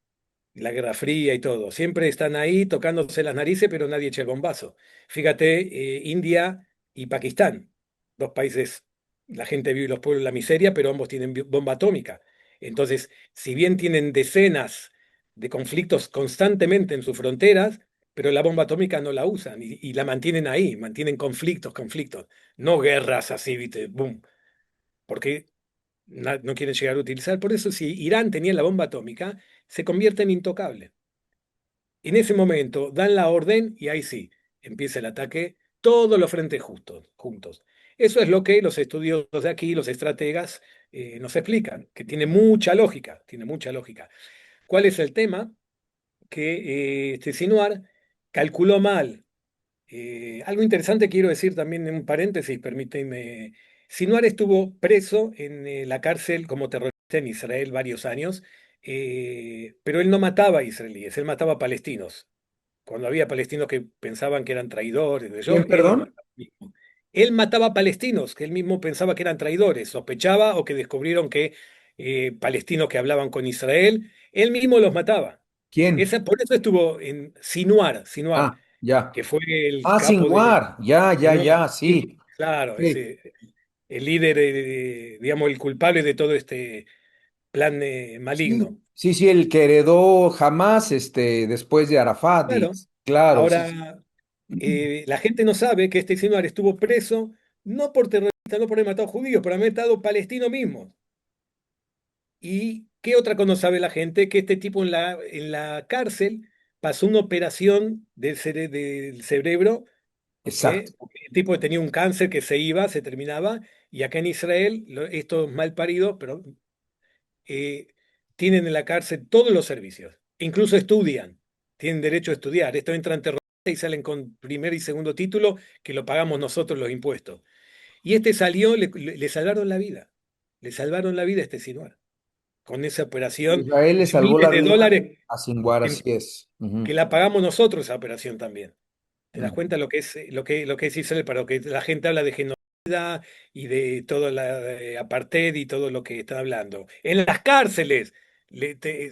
La Guerra Fría y todo. Siempre están ahí tocándose las narices, pero nadie echa el bombazo. Fíjate, India y Pakistán, dos países, la gente vive y los pueblos en la miseria, pero ambos tienen bomba atómica. Entonces, si bien tienen decenas de conflictos constantemente en sus fronteras, pero la bomba atómica no la usan y la mantienen ahí, mantienen conflictos, no guerras así, ¿viste? Boom. Porque no quieren llegar a utilizar. Por eso, si Irán tenía la bomba atómica, se convierte en intocable. En ese momento dan la orden y ahí sí, empieza el ataque, todos los frentes juntos. Eso es lo que los estudiosos de aquí, los estrategas, nos explican, que tiene mucha lógica, tiene mucha lógica. ¿Cuál es el tema? Que Sinwar calculó mal. Algo interesante quiero decir también en un paréntesis, permíteme. Sinwar estuvo preso en la cárcel como terrorista en Israel varios años, pero él no mataba a israelíes, él mataba a palestinos. Cuando había palestinos que pensaban que eran traidores, ¿Quién, él los perdón? mataba mismo. Él mataba palestinos que él mismo pensaba que eran traidores, sospechaba o que descubrieron que palestinos que hablaban con Israel, él mismo los mataba. ¿Quién? Por eso estuvo en Sinwar, Ah, ya. que fue el Ah, capo de Singuar, ya, Sinwar. Sí, sí. claro, Sí. ese, el líder, digamos, el culpable de todo este plan maligno. Sí, el que heredó jamás, después de Arafat, Claro. claro, sí, sí. Ahora, la gente no sabe que este señor estuvo preso no por terrorista, no por haber matado judíos, por haber matado palestinos mismos. ¿Y qué otra cosa no sabe la gente? Que este tipo en la cárcel pasó una operación del cerebro, Exacto. porque el tipo tenía un cáncer que se iba, se terminaba, y acá en Israel, estos mal paridos, pero eh, tienen en la cárcel todos los servicios, incluso estudian. tienen derecho a estudiar. Esto entra en terrorista y salen con primer y segundo título que lo pagamos nosotros los impuestos. Y este salió, le salvaron la vida. Le salvaron la vida a este Sinuar. Con esa operación Israel le de salvó miles la de vida dólares a Sinwar, así en- es. que Ujú, la pagamos nosotros esa operación también. ¿Te das ujú. cuenta lo que es lo que es Israel para lo que la gente habla de genocida y de toda la apartheid y todo lo que está hablando? En las cárceles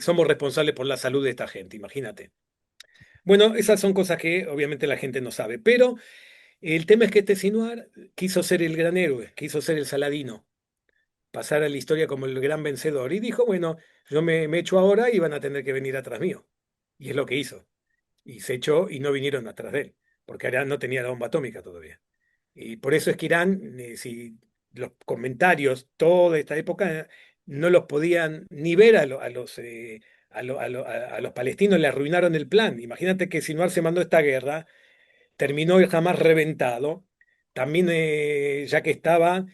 somos responsables por la salud de esta gente, imagínate. Bueno, esas son cosas que obviamente la gente no sabe, pero el tema es que este Sinuar quiso ser el gran héroe, quiso ser el Saladino, pasar a la historia como el gran vencedor y dijo, bueno, yo me echo ahora y van a tener que venir atrás mío. Y es lo que hizo. Y se echó y no vinieron atrás de él, porque Irán no tenía la bomba atómica todavía. Y por eso es que Irán, si los comentarios, toda esta época, no los podían ni ver a los palestinos, le arruinaron el plan. Imagínate que Sinwar se mandó esta guerra, terminó el Hamás reventado, también ya que estaba,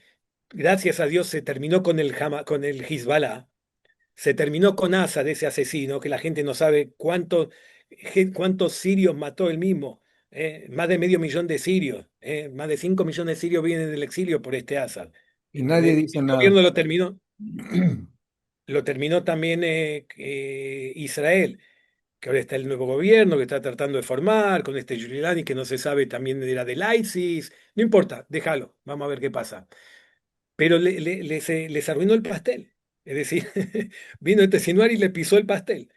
gracias a Dios se terminó con el Hezbollah, se terminó con Assad, ese asesino, que la gente no sabe cuántos sirios mató él mismo. Más de medio millón de sirios. Más de 5 millones de sirios vienen del exilio por este Assad. Y nadie ¿Entendés? dice El nada. gobierno lo terminó también Israel, que ahora está el nuevo gobierno que está tratando de formar, con este Giuliani que no se sabe también era del ISIS. No importa, déjalo, vamos a ver qué pasa. Pero les arruinó el pastel. Es decir, vino este Sinuar y le pisó el pastel.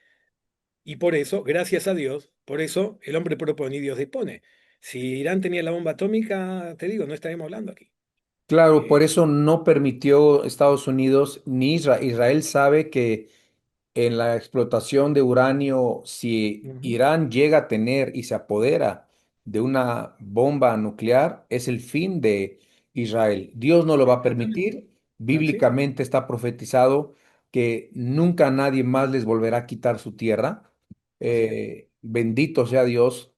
Y por eso, gracias a Dios, por eso el hombre propone y Dios dispone. Si Irán tenía la bomba atómica, te digo, no estaríamos hablando aquí. Claro, por Eh, eso no permitió Estados Unidos ni Israel. Israel sabe que en la explotación de uranio, si Ujú. Irán llega a tener y se apodera de una bomba nuclear, es el fin de Israel. Dios no lo va a Exactamente. permitir. Así es. Bíblicamente está profetizado que nunca nadie más les volverá a quitar su tierra. Así es. Bendito sea Dios.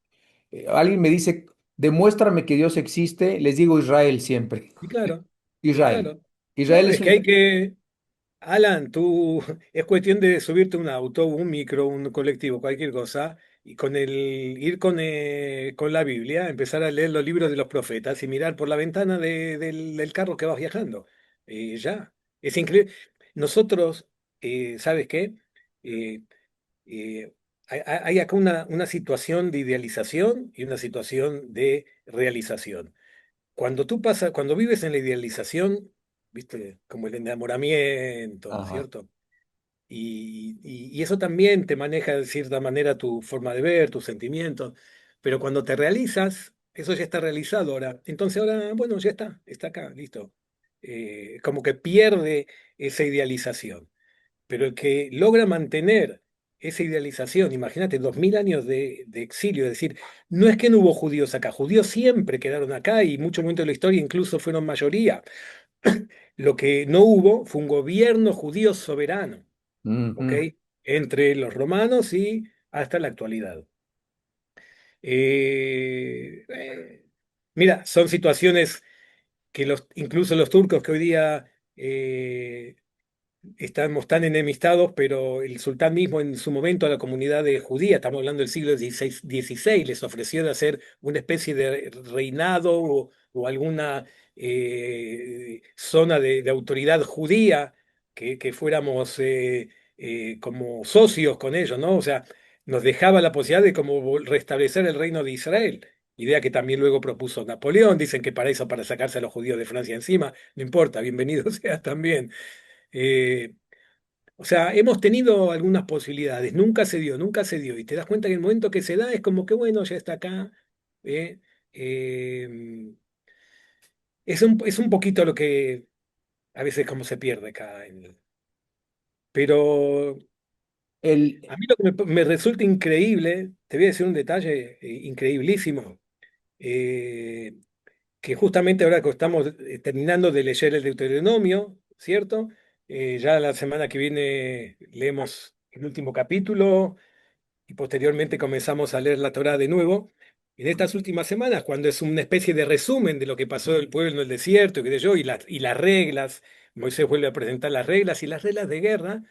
Alguien me dice, demuéstrame que Dios existe. Les digo Israel siempre. Y claro, y Israel. claro. Israel No, es es que hay un... que, Alan, tú, es cuestión de subirte a un auto, un micro, un colectivo, cualquier cosa, y ir con la Biblia, empezar a leer los libros de los profetas y mirar por la ventana del carro que vas viajando. Ya, es increíble. Nosotros, ¿sabes qué? Eh, eh, hay acá una situación de idealización y una situación de realización. Cuando vives en la idealización, viste, como el enamoramiento, ¿no es Ajá. cierto? Y eso también te maneja de cierta manera tu forma de ver, tus sentimientos, pero cuando te realizas, eso ya está realizado ahora. Entonces ahora, bueno, ya está acá, listo. Como que pierde esa idealización. Pero el que logra mantener esa idealización, imagínate, 2000 años de exilio, es decir, no es que no hubo judíos acá, judíos siempre quedaron acá y muchos momentos de la historia incluso fueron mayoría. Lo que no hubo fue un gobierno judío soberano, ¿ok? Ujú. Entre los romanos y hasta la actualidad. Eh, eh, Mira, son situaciones que incluso los turcos que hoy día estamos tan enemistados, pero el sultán mismo en su momento a la comunidad de judía, estamos hablando del siglo XVI, les ofreció de hacer una especie de reinado o alguna zona de autoridad judía, que fuéramos como socios con ellos, ¿no? O sea, nos dejaba la posibilidad de como restablecer el reino de Israel. Idea que también luego propuso Napoleón, dicen que para eso, para sacarse a los judíos de Francia encima, no importa, bienvenido sea también. Eh, o sea, hemos tenido algunas posibilidades, nunca se dio, nunca se dio. Y te das cuenta que en el momento que se da es como que, bueno, ya está acá. eh, eh, es un poquito lo que a veces como se pierde acá. Pero El, a mí lo que me resulta increíble, te voy a decir un detalle increíblísimo, eh, que justamente ahora que estamos terminando de leer el Deuteronomio, ¿cierto? Ya la semana que viene leemos el último capítulo y posteriormente comenzamos a leer la Torá de nuevo. En estas últimas semanas, cuando es una especie de resumen de lo que pasó del pueblo en el desierto, y qué sé yo, y las reglas, Moisés vuelve a presentar las reglas de guerra,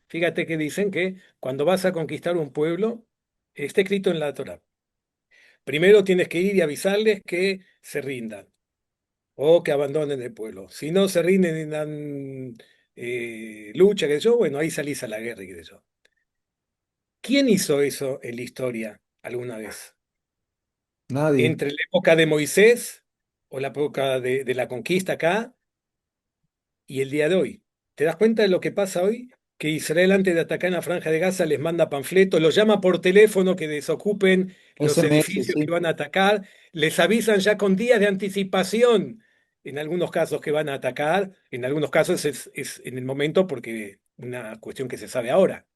fíjate que dicen que cuando vas a conquistar un pueblo, Está escrito en la Torá. Primero tienes que ir y avisarles que se rindan o que abandonen el pueblo. Si no se rinden y dan lucha, que yo, bueno, ahí salís a la guerra, que yo. ¿Quién hizo eso en la historia alguna vez? Nadie. Entre la época de Moisés o la época de la conquista acá y el día de hoy. ¿Te das cuenta de lo que pasa hoy? Que Israel antes de atacar en la Franja de Gaza les manda panfletos, los llama por teléfono que desocupen los SMS, edificios que sí. van a atacar, les avisan ya con días de anticipación en algunos casos que van a atacar, en algunos casos es en el momento porque una cuestión que se sabe ahora.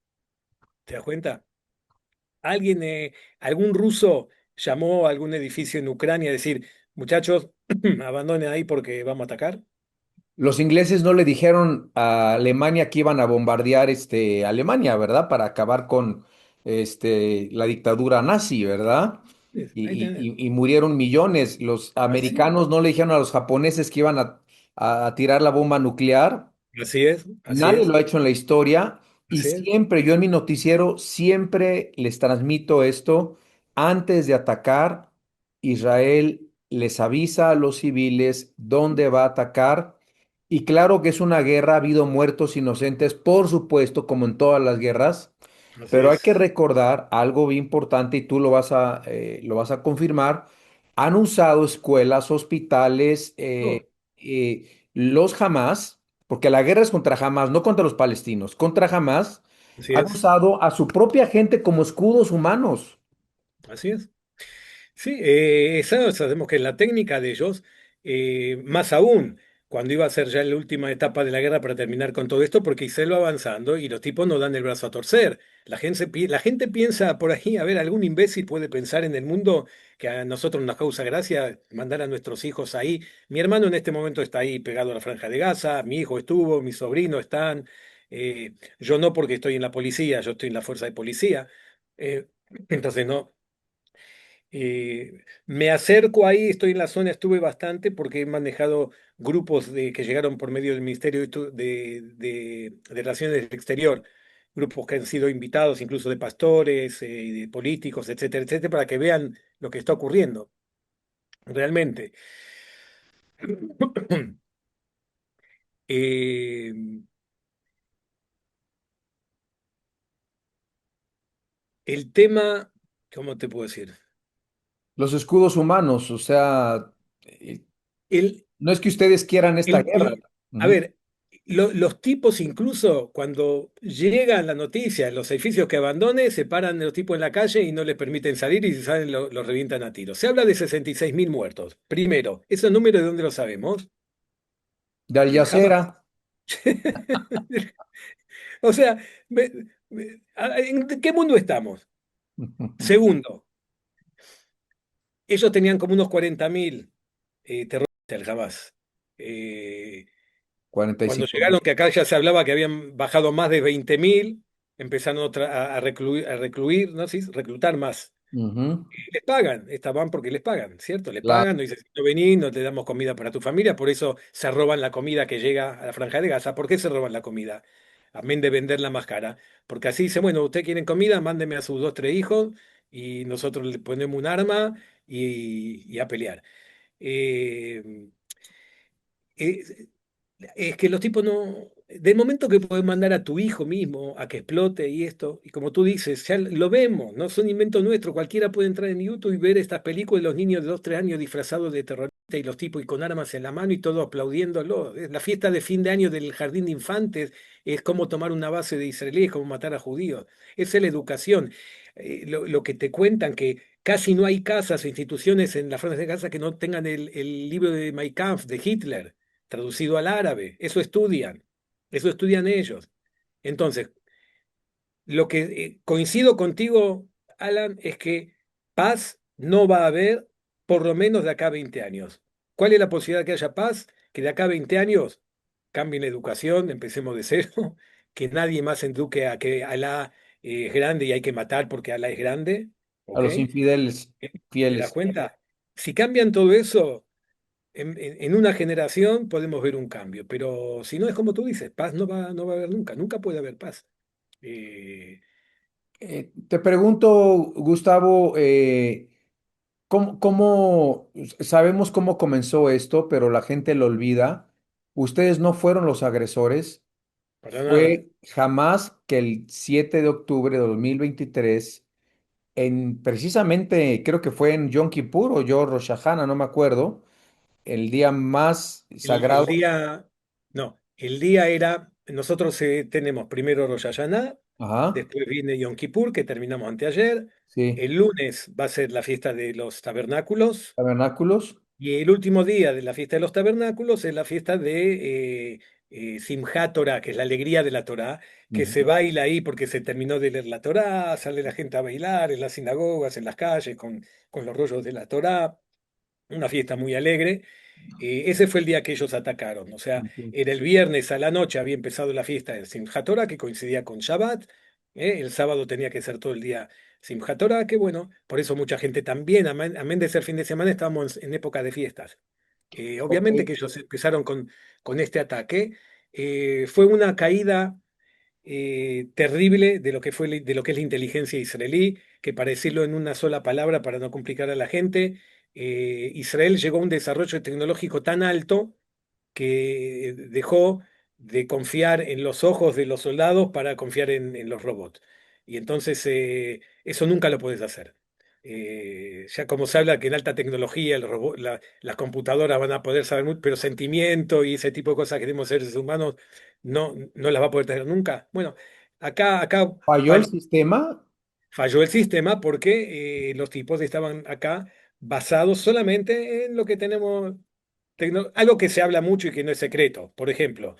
¿Te das cuenta? Alguien, algún ruso llamó a algún edificio en Ucrania a decir, muchachos, abandonen ahí porque vamos a atacar. Los ingleses no le dijeron a Alemania que iban a bombardear Alemania, ¿verdad? Para acabar con la dictadura nazi, ¿verdad? Ahí tenés. Y murieron millones. Los Así, americanos no le dijeron a los japoneses que iban a tirar la bomba nuclear. así es, así Nadie es, lo ha hecho en la historia y así es, siempre yo en mi noticiero siempre les transmito esto. Antes de atacar, Israel les avisa a los civiles dónde va a atacar y claro que es una guerra, ha habido muertos inocentes, por supuesto, como en todas las guerras, así pero hay es. que recordar algo bien importante y tú lo vas a confirmar. Han usado escuelas, hospitales, Oh, los Hamas, porque la guerra es contra Hamas, no contra los palestinos, contra Hamas, así han es, usado a su propia gente como escudos humanos. así es. Sí, eso sabemos que es la técnica de ellos, más aún cuando iba a ser ya la última etapa de la guerra para terminar con todo esto, porque Israel va avanzando y los tipos no dan el brazo a torcer. La gente piensa por ahí, a ver, algún imbécil puede pensar en el mundo que a nosotros nos causa gracia mandar a nuestros hijos ahí. Mi hermano en este momento está ahí pegado a la Franja de Gaza, mi hijo estuvo, mis sobrinos están, yo no porque estoy en la policía, yo estoy en la fuerza de policía. Entonces no. Me acerco ahí, estoy en la zona, estuve bastante porque he manejado grupos que llegaron por medio del Ministerio de Relaciones del Exterior, grupos que han sido invitados incluso de pastores, de políticos, etcétera, etcétera, para que vean lo que está ocurriendo realmente. Eh, el tema, ¿cómo te puedo decir? Los escudos humanos, o sea, El, no es que ustedes quieran esta El- guerra. el- a Ujú. ver, los tipos incluso cuando llegan la noticia, los edificios que abandone, se paran los tipos en la calle y no les permiten salir y si salen los revientan a tiros. Se habla de 66.000 muertos. Primero, ¿esos números de dónde los sabemos? De Al Del Hamas. Jazeera. O sea, ¿en qué mundo estamos? Segundo, ellos tenían como unos 40.000 terroristas, el Hamas. Eh, cuarenta y Cuando cinco mil. llegaron, que acá ya se hablaba que habían bajado más de 20.000, empezaron a recluir, ¿no? Sí, reclutar más. Ujú. Y les pagan, estaban porque les pagan, ¿cierto? Les Claro. pagan, no dicen, si no venís, no te damos comida para tu familia, por eso se roban la comida que llega a la Franja de Gaza. ¿Por qué se roban la comida? Amén de venderla más cara. Porque así dicen, bueno, ¿ustedes quieren comida? Mándeme a sus dos, tres hijos y nosotros le ponemos un arma y a pelear. Eh, eh, es que los tipos no, del momento que puedes mandar a tu hijo mismo a que explote y esto, y como tú dices, ya lo vemos, no son inventos nuestros, cualquiera puede entrar en YouTube y ver estas películas de los niños de 2 3 años disfrazados de terroristas y los tipos y con armas en la mano y todo aplaudiéndolo. Es la fiesta de fin de año del jardín de infantes es como tomar una base de israelíes, como matar a judíos. Esa es la educación. Lo que te cuentan que casi no hay casas o instituciones en la franja de Gaza que no tengan el libro de Mein Kampf de Hitler traducido al árabe. Eso estudian ellos. Entonces, lo que coincido contigo, Alan, es que paz no va a haber por lo menos de acá a 20 años. ¿Cuál es la posibilidad de que haya paz? Que de acá a 20 años cambie la educación, empecemos de cero, que nadie más eduque a que Alá es grande y hay que matar porque Alá es grande, A ¿ok? los infieles, ¿Te das fieles. cuenta? Si cambian todo eso, en una generación podemos ver un cambio, pero si no es como tú dices, paz no va a haber nunca, nunca puede haber paz. Eh, Te pregunto, Gustavo, sabemos cómo comenzó esto, pero la gente lo olvida? Ustedes no fueron los agresores. Para nada. Fue jamás que el 7 de octubre de 2023, precisamente creo que fue en Yom Kippur o yo Rosh Hashanah, no me acuerdo, el día más El sagrado. día, no, el día era, nosotros tenemos primero Rosh Hashanah, Ajá, después viene Yom Kippur, que terminamos anteayer, sí, el lunes va a ser la fiesta de los tabernáculos, tabernáculos. y el último día de la fiesta de los tabernáculos es la fiesta de Simchat Torah, que es la alegría de la Torah, que se Ujú. baila ahí porque se terminó de leer la Torah, sale la gente a bailar en las sinagogas, en las calles, con los rollos de la Torah, una fiesta muy alegre. Ese fue el día que ellos atacaron, o sea, Ok. era el viernes a la noche, había empezado la fiesta de Simchat Torah, que coincidía con Shabbat, el sábado tenía que ser todo el día Simchat Torah, que bueno, por eso mucha gente también, amén de ser fin de semana, estábamos en época de fiestas. Ok. Obviamente que ellos empezaron con este ataque, fue una caída terrible de lo que de lo que es la inteligencia israelí, que para decirlo en una sola palabra, para no complicar a la gente, Israel llegó a un desarrollo tecnológico tan alto que dejó de confiar en los ojos de los soldados para confiar en los robots. Y entonces eso nunca lo puedes hacer. Ya como se habla que en alta tecnología las computadoras van a poder saber mucho, pero sentimiento y ese tipo de cosas que tenemos seres humanos no las va a poder tener nunca. Bueno, acá ¿Falló el sistema? falló el sistema porque los tipos estaban acá basados solamente en lo que tenemos, algo que se habla mucho y que no es secreto. Por ejemplo,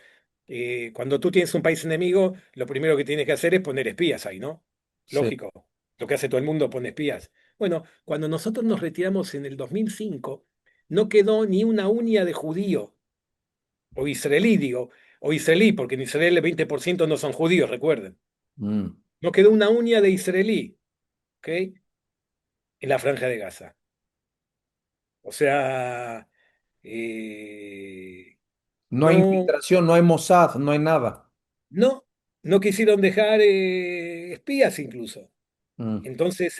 cuando tú tienes un país enemigo, lo primero que tienes que hacer es poner espías ahí, ¿no? Sí. Lógico. Lo que hace todo el mundo, pone espías. Bueno, cuando nosotros nos retiramos en el 2005, no quedó ni una uña de judío, o israelí, digo, o israelí, porque en Israel el 20% no son judíos, recuerden. Mm. No quedó una uña de israelí, ¿ok? En la franja de Gaza. O sea, eh, No hay no, infiltración, no hay Mossad, no hay nada. no, no quisieron dejar espías incluso. Mm. Entonces,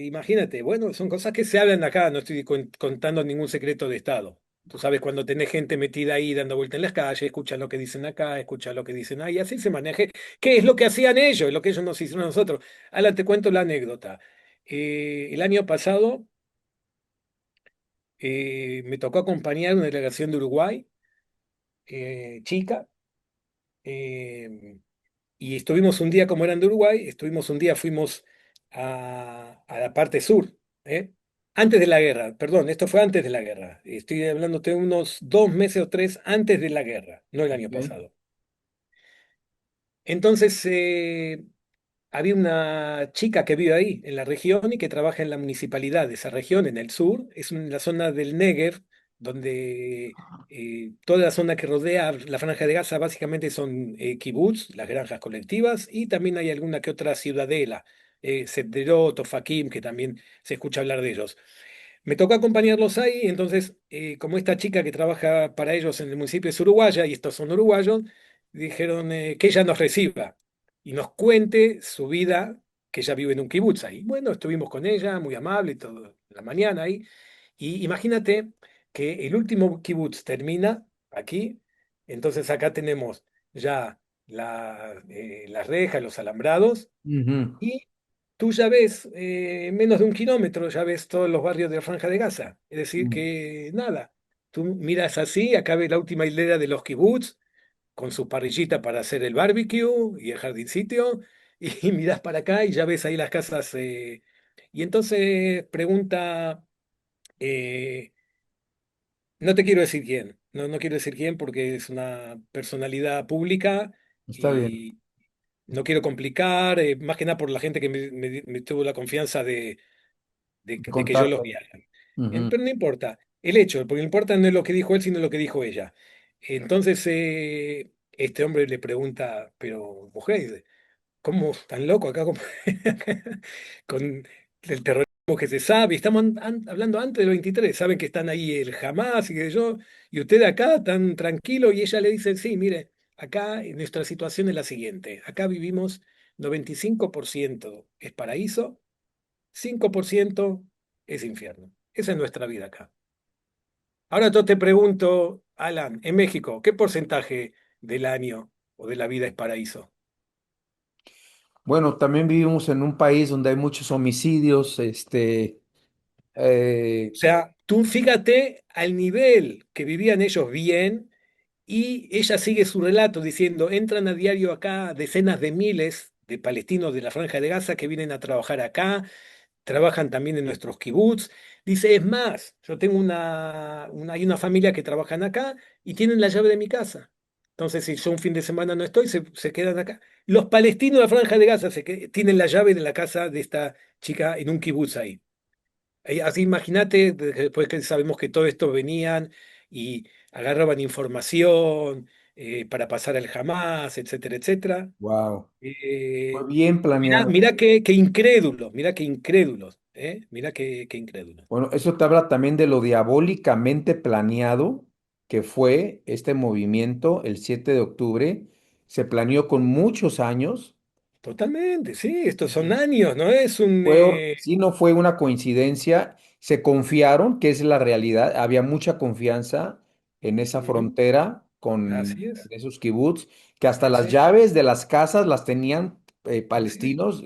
imagínate, bueno, son cosas que se hablan acá, no estoy contando ningún secreto de Estado. Tú sabes, cuando tenés gente metida ahí dando vuelta en las calles, escuchan lo que dicen acá, escuchan lo que dicen ahí, así se maneja. ¿Qué es lo que hacían ellos? Lo que ellos nos hicieron a nosotros. Ahora te cuento la anécdota. El año pasado me tocó acompañar una delegación de Uruguay, chica, eh, y estuvimos un día, como eran de Uruguay, estuvimos un día, fuimos a la parte sur, ¿eh? Antes de la guerra, perdón, esto fue antes de la guerra. Estoy hablando de unos 2 meses o 3 antes de la guerra, no el año Ok. pasado. Entonces, había una chica que vive ahí, en la región, y que trabaja en la municipalidad de esa región, en el sur, es en la zona del Negev, donde toda la zona que rodea la Franja de Gaza básicamente son kibutz, las granjas colectivas, y también hay alguna que otra ciudadela, Sderot o Fakim, que también se escucha hablar de ellos. Me tocó acompañarlos ahí, entonces, como esta chica que trabaja para ellos en el municipio es uruguaya y estos son uruguayos, dijeron que ella nos reciba y nos cuente su vida, que ella vive en un kibutz ahí. Bueno, estuvimos con ella, muy amable, y todo, la mañana ahí. Y imagínate que el último kibutz termina aquí, entonces acá tenemos ya las rejas, los alambrados. Ujú. Y tú ya ves, en menos de un kilómetro, ya ves todos los barrios de la Franja de Gaza. Es decir, Mm. que nada, tú miras así, acá ves la última hilera de los kibutz, con su parrillita para hacer el barbecue y el jardincito, y miras para acá y ya ves ahí las casas. Y entonces pregunta, eh, no te quiero decir quién, no quiero decir quién porque es una personalidad pública Está bien. y no quiero complicar, más que nada por la gente que me tuvo la confianza De de que yo los contacto. viera. Ujú. Pero no importa, el hecho, porque lo importa no es lo que dijo él, sino lo que dijo ella. Entonces, este hombre le pregunta, pero mujer, dice, ¿cómo tan loco acá con el terrorismo que se sabe? Estamos hablando antes del 23, saben que están ahí el Hamas y que yo, y usted acá tan tranquilo, y ella le dice, sí, mire, acá nuestra situación es la siguiente, acá vivimos 95% es paraíso, 5% es infierno. Esa es nuestra vida acá. Ahora yo te pregunto, Alan, en México, ¿qué porcentaje del año o de la vida es paraíso? Bueno, también vivimos en un país donde hay muchos homicidios, O eh, sea, tú fíjate al nivel que vivían ellos bien y ella sigue su relato diciendo, entran a diario acá decenas de miles de palestinos de la Franja de Gaza que vienen a trabajar acá, trabajan también en nuestros kibbutz. Dice, es más, yo tengo hay una familia que trabajan acá y tienen la llave de mi casa. Entonces, si yo un fin de semana no estoy, se quedan acá. Los palestinos de la Franja de Gaza tienen la llave de la casa de esta chica en un kibutz ahí. Así imagínate, después que sabemos que todo esto venían y agarraban información para pasar al Hamas, etcétera, etcétera. wow, fue Eh, bien mirá, planeado. mirá qué incrédulos, mirá qué incrédulos, mirá qué incrédulos. Bueno, eso te habla también de lo diabólicamente planeado que fue este movimiento el 7 de octubre. Se planeó con muchos años. Totalmente, sí, estos son años, ¿no? Es un... Sí, no fue una coincidencia. Se confiaron, que es la realidad. Había mucha confianza en esa ujú, frontera con así es, esos kibbutz, que hasta las así es, llaves de las casas las tenían así es, palestinos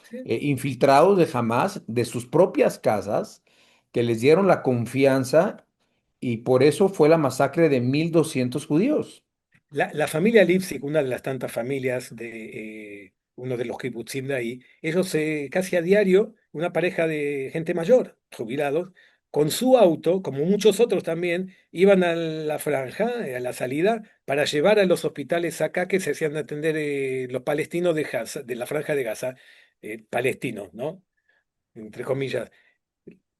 sí. infiltrados de Hamas, de sus propias casas, que les dieron la confianza y por eso fue la masacre de 1.200 judíos. La familia Lipsig, una de las tantas familias de uno de los kibutzim de ahí, ellos casi a diario, una pareja de gente mayor, jubilados, con su auto, como muchos otros también, iban a la franja, a la salida, para llevar a los hospitales acá que se hacían atender los palestinos de la franja de Gaza, palestinos, ¿no? Entre comillas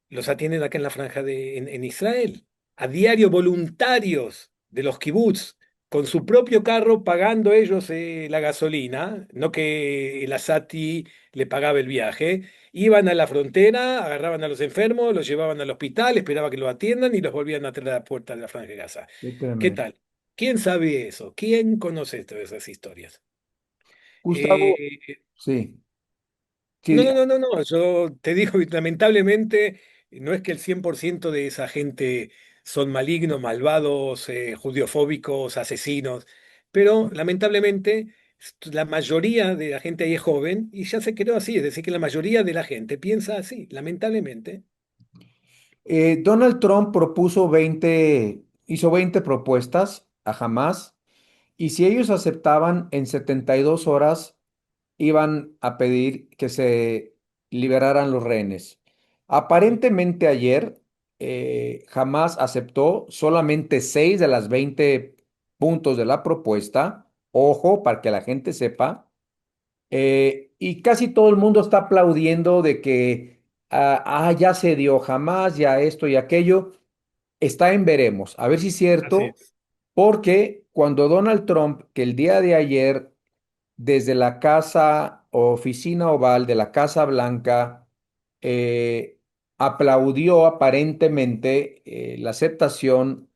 los atienden acá en la franja en Israel. A diario voluntarios de los kibutz, con su propio carro, pagando ellos la gasolina, no que el Asati le pagaba el viaje. Iban a la frontera, agarraban a los enfermos, los llevaban al hospital, esperaban que los atiendan y los volvían a traer a la puerta de la franja de Gaza. Qué ¿Qué tremendo. tal? ¿Quién sabe eso? ¿Quién conoce todas esas historias? Gustavo, Eh, sí, sí, No, no, no, no, no. Yo te digo, y lamentablemente, no es que el 100% de esa gente son malignos, malvados, judiofóbicos, asesinos, pero lamentablemente la mayoría de la gente ahí es joven y ya se creó así, es decir, que la mayoría de la gente piensa así, lamentablemente. Donald Trump hizo 20 propuestas a Hamas y si ellos aceptaban en 72 horas iban a pedir que se liberaran los rehenes. Aparentemente ayer Hamas aceptó solamente 6 de las 20 puntos de la propuesta. Ojo, para que la gente sepa. Y casi todo el mundo está aplaudiendo de que ya se dio Hamas, ya esto y aquello. Está en veremos, a ver si es Así cierto, es. porque cuando Donald Trump, que el día de ayer, desde la casa o oficina oval de la Casa Blanca, eh, aplaudió aparentemente la aceptación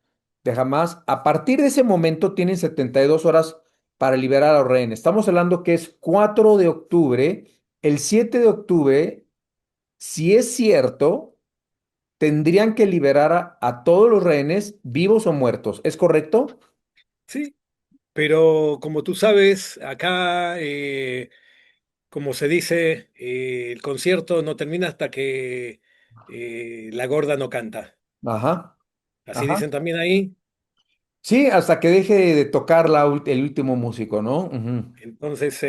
de Hamas, a partir de ese momento tienen 72 horas para liberar a los rehenes. Estamos hablando que es 4 de octubre, el 7 de octubre, si es cierto tendrían que liberar a todos los rehenes, vivos o muertos. ¿Es correcto? Sí, pero como tú sabes, acá, como se dice, el concierto no termina hasta que la gorda no canta. Ajá, Así ajá. dicen también ahí. Sí, hasta que deje de tocar el último músico, ¿no? Ujú. Entonces,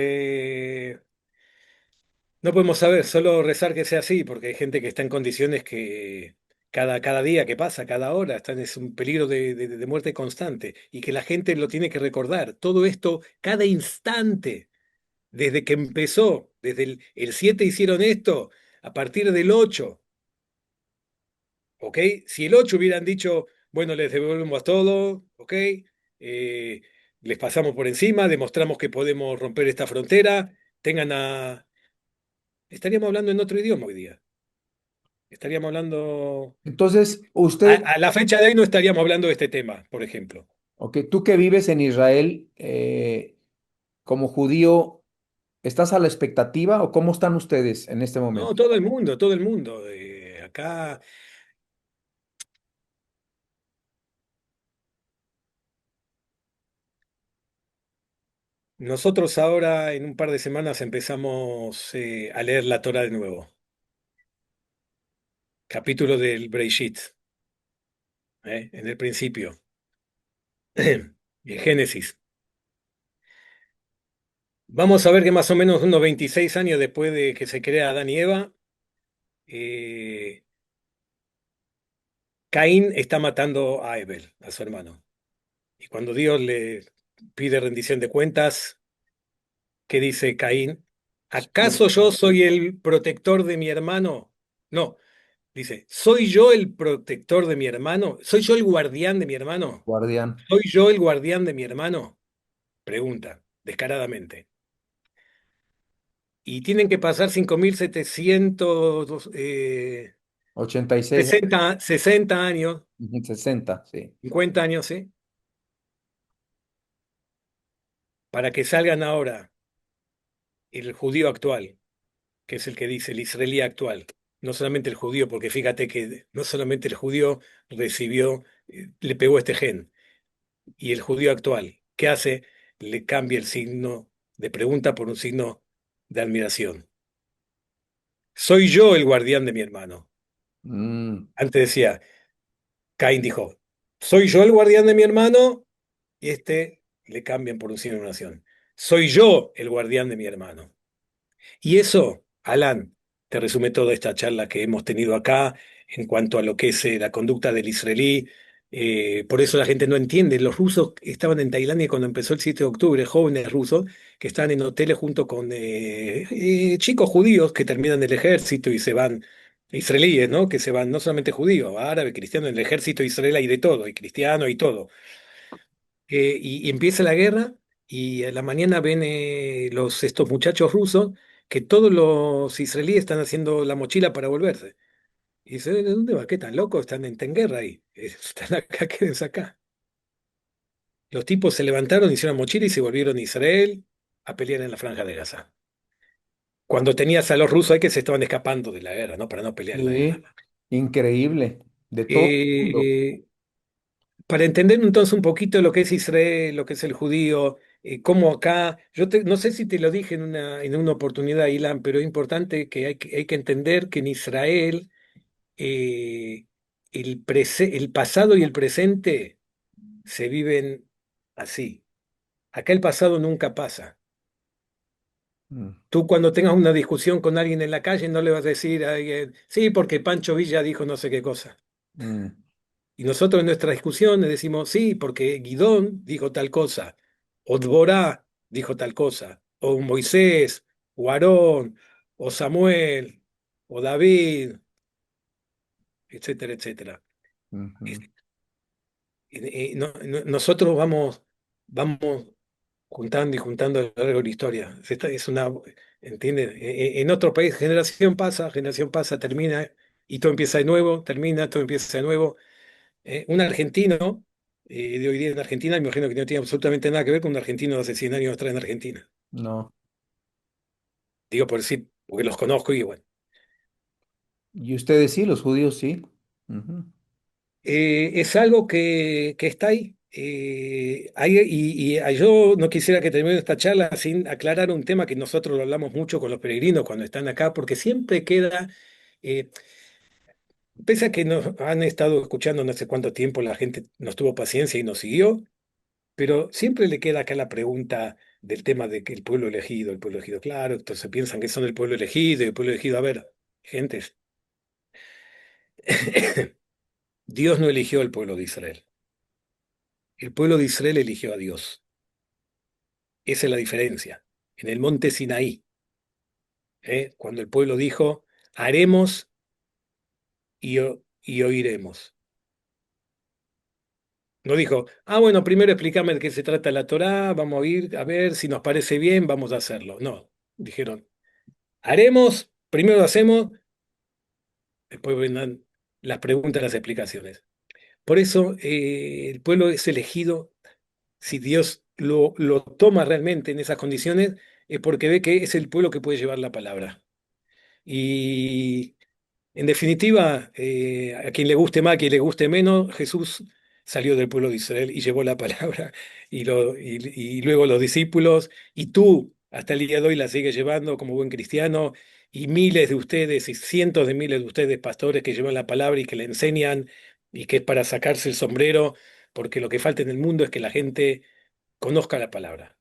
no podemos saber, solo rezar que sea así, porque hay gente que está en condiciones que cada día que pasa, cada hora, es un peligro de muerte constante y que la gente lo tiene que recordar. Todo esto, cada instante, desde que empezó, desde el 7 hicieron esto, a partir del 8, ¿ok? Si el 8 hubieran dicho, bueno, les devolvemos todo, ¿ok? Eh, les pasamos por encima, demostramos que podemos romper esta frontera, tengan a... Estaríamos hablando en otro idioma hoy día. Estaríamos hablando... Entonces, A la fecha de hoy no estaríamos hablando de este tema, por ejemplo. ok, tú que vives en Israel como judío, ¿Estás a la expectativa o cómo están ustedes en este No, momento? todo el mundo, todo el mundo. Acá nosotros ahora en un par de semanas empezamos a leer la Torá de nuevo, capítulo del Breishit, en el principio, en Génesis. Vamos a ver que más o menos unos 26 años después de que se crea Adán y Eva, eh, Caín está matando a Abel, a su hermano. Y cuando Dios le pide rendición de cuentas, ¿qué dice Caín? ¿Acaso yo soy el protector de mi hermano? No, dice, ¿soy yo el protector de mi hermano? ¿Soy yo el guardián de mi hermano? Guardián. ¿Soy yo el guardián de mi hermano? Pregunta, descaradamente. Y tienen que pasar 5.700, 86 años. 60 años, Ujú, 60, sí. 50 años, ¿sí? Para que salgan ahora el judío actual, que es el que dice el israelí actual, no solamente el judío, porque fíjate que no solamente el judío recibió, le pegó este gen, y el judío actual, ¿qué hace? Le cambia el signo de pregunta por un signo de admiración. Soy yo el guardián de mi hermano. Mm, Antes decía, Caín dijo, soy yo el guardián de mi hermano, y este le cambian por un signo de admiración. Soy yo el guardián de mi hermano. Y eso, Alan, te resume toda esta charla que hemos tenido acá en cuanto a lo que es la conducta del israelí. Por eso la gente no entiende. Los rusos estaban en Tailandia cuando empezó el 7 de octubre, jóvenes rusos que están en hoteles junto con chicos judíos que terminan el ejército y se van, israelíes, ¿no? Que se van, no solamente judíos, árabes, cristianos, en el ejército de Israel hay de todo, y cristiano y todo. Y empieza la guerra y a la mañana ven estos muchachos rusos que todos los israelíes están haciendo la mochila para volverse. Y dice, ¿de dónde va? ¿Qué tan locos? Están en guerra ahí. Están acá, quédense acá. Los tipos se levantaron, hicieron mochila y se volvieron a Israel a pelear en la Franja de Gaza. Cuando tenías a los rusos ahí que se estaban escapando de la guerra, ¿no? Para no pelear la guerra. sí, increíble. De todo el mundo. Eh, Para entender entonces un poquito lo que es Israel, lo que es el judío, cómo acá, no sé si te lo dije en una oportunidad, Ilan, pero es importante que hay que entender que en Israel el pasado y el presente se viven así. Acá el pasado nunca pasa. Mm, Tú cuando tengas una discusión con alguien en la calle no le vas a decir a alguien, sí, porque Pancho Villa dijo no sé qué cosa. mm, Y nosotros en nuestras discusiones decimos, sí, porque Guidón dijo tal cosa, o Dvorá dijo tal cosa, o Moisés, o Aarón, o Samuel, o David, etcétera, etcétera. ujú. Nosotros vamos juntando y juntando a lo largo de la historia. Es una, ¿entiendes? En otro país, generación pasa, termina, y todo empieza de nuevo, termina, todo empieza de nuevo. Un argentino de hoy día en Argentina, me imagino que no tiene absolutamente nada que ver con un argentino de hace 100 años atrás en Argentina. No. Digo por sí, porque los conozco y bueno. Y ustedes sí, los judíos sí. Ujú. Es algo que está ahí. Yo no quisiera que termine esta charla sin aclarar un tema que nosotros lo hablamos mucho con los peregrinos cuando están acá, porque siempre queda, eh, pese a que nos han estado escuchando no sé cuánto tiempo, la gente nos tuvo paciencia y nos siguió. Pero siempre le queda acá la pregunta del tema de que el pueblo elegido, claro, entonces piensan que son el pueblo elegido y el pueblo elegido. A ver, gentes, Dios no eligió al pueblo de Israel. El pueblo de Israel eligió a Dios. Esa es la diferencia. En el monte Sinaí, cuando el pueblo dijo, haremos y oiremos. No dijo, bueno, primero explícame de qué se trata la Torá, vamos a oír, a ver si nos parece bien, vamos a hacerlo. No, dijeron, haremos, primero lo hacemos. Después vendrán las preguntas, las explicaciones. Por eso el pueblo es elegido, si Dios lo toma realmente en esas condiciones, es porque ve que es el pueblo que puede llevar la palabra. Y en definitiva, a quien le guste más, a quien le guste menos, Jesús salió del pueblo de Israel y llevó la palabra y luego los discípulos, y tú hasta el día de hoy la sigues llevando como buen cristiano, y miles de ustedes y cientos de miles de ustedes, pastores, que llevan la palabra y que le enseñan, y que es para sacarse el sombrero, porque lo que falta en el mundo es que la gente conozca la palabra.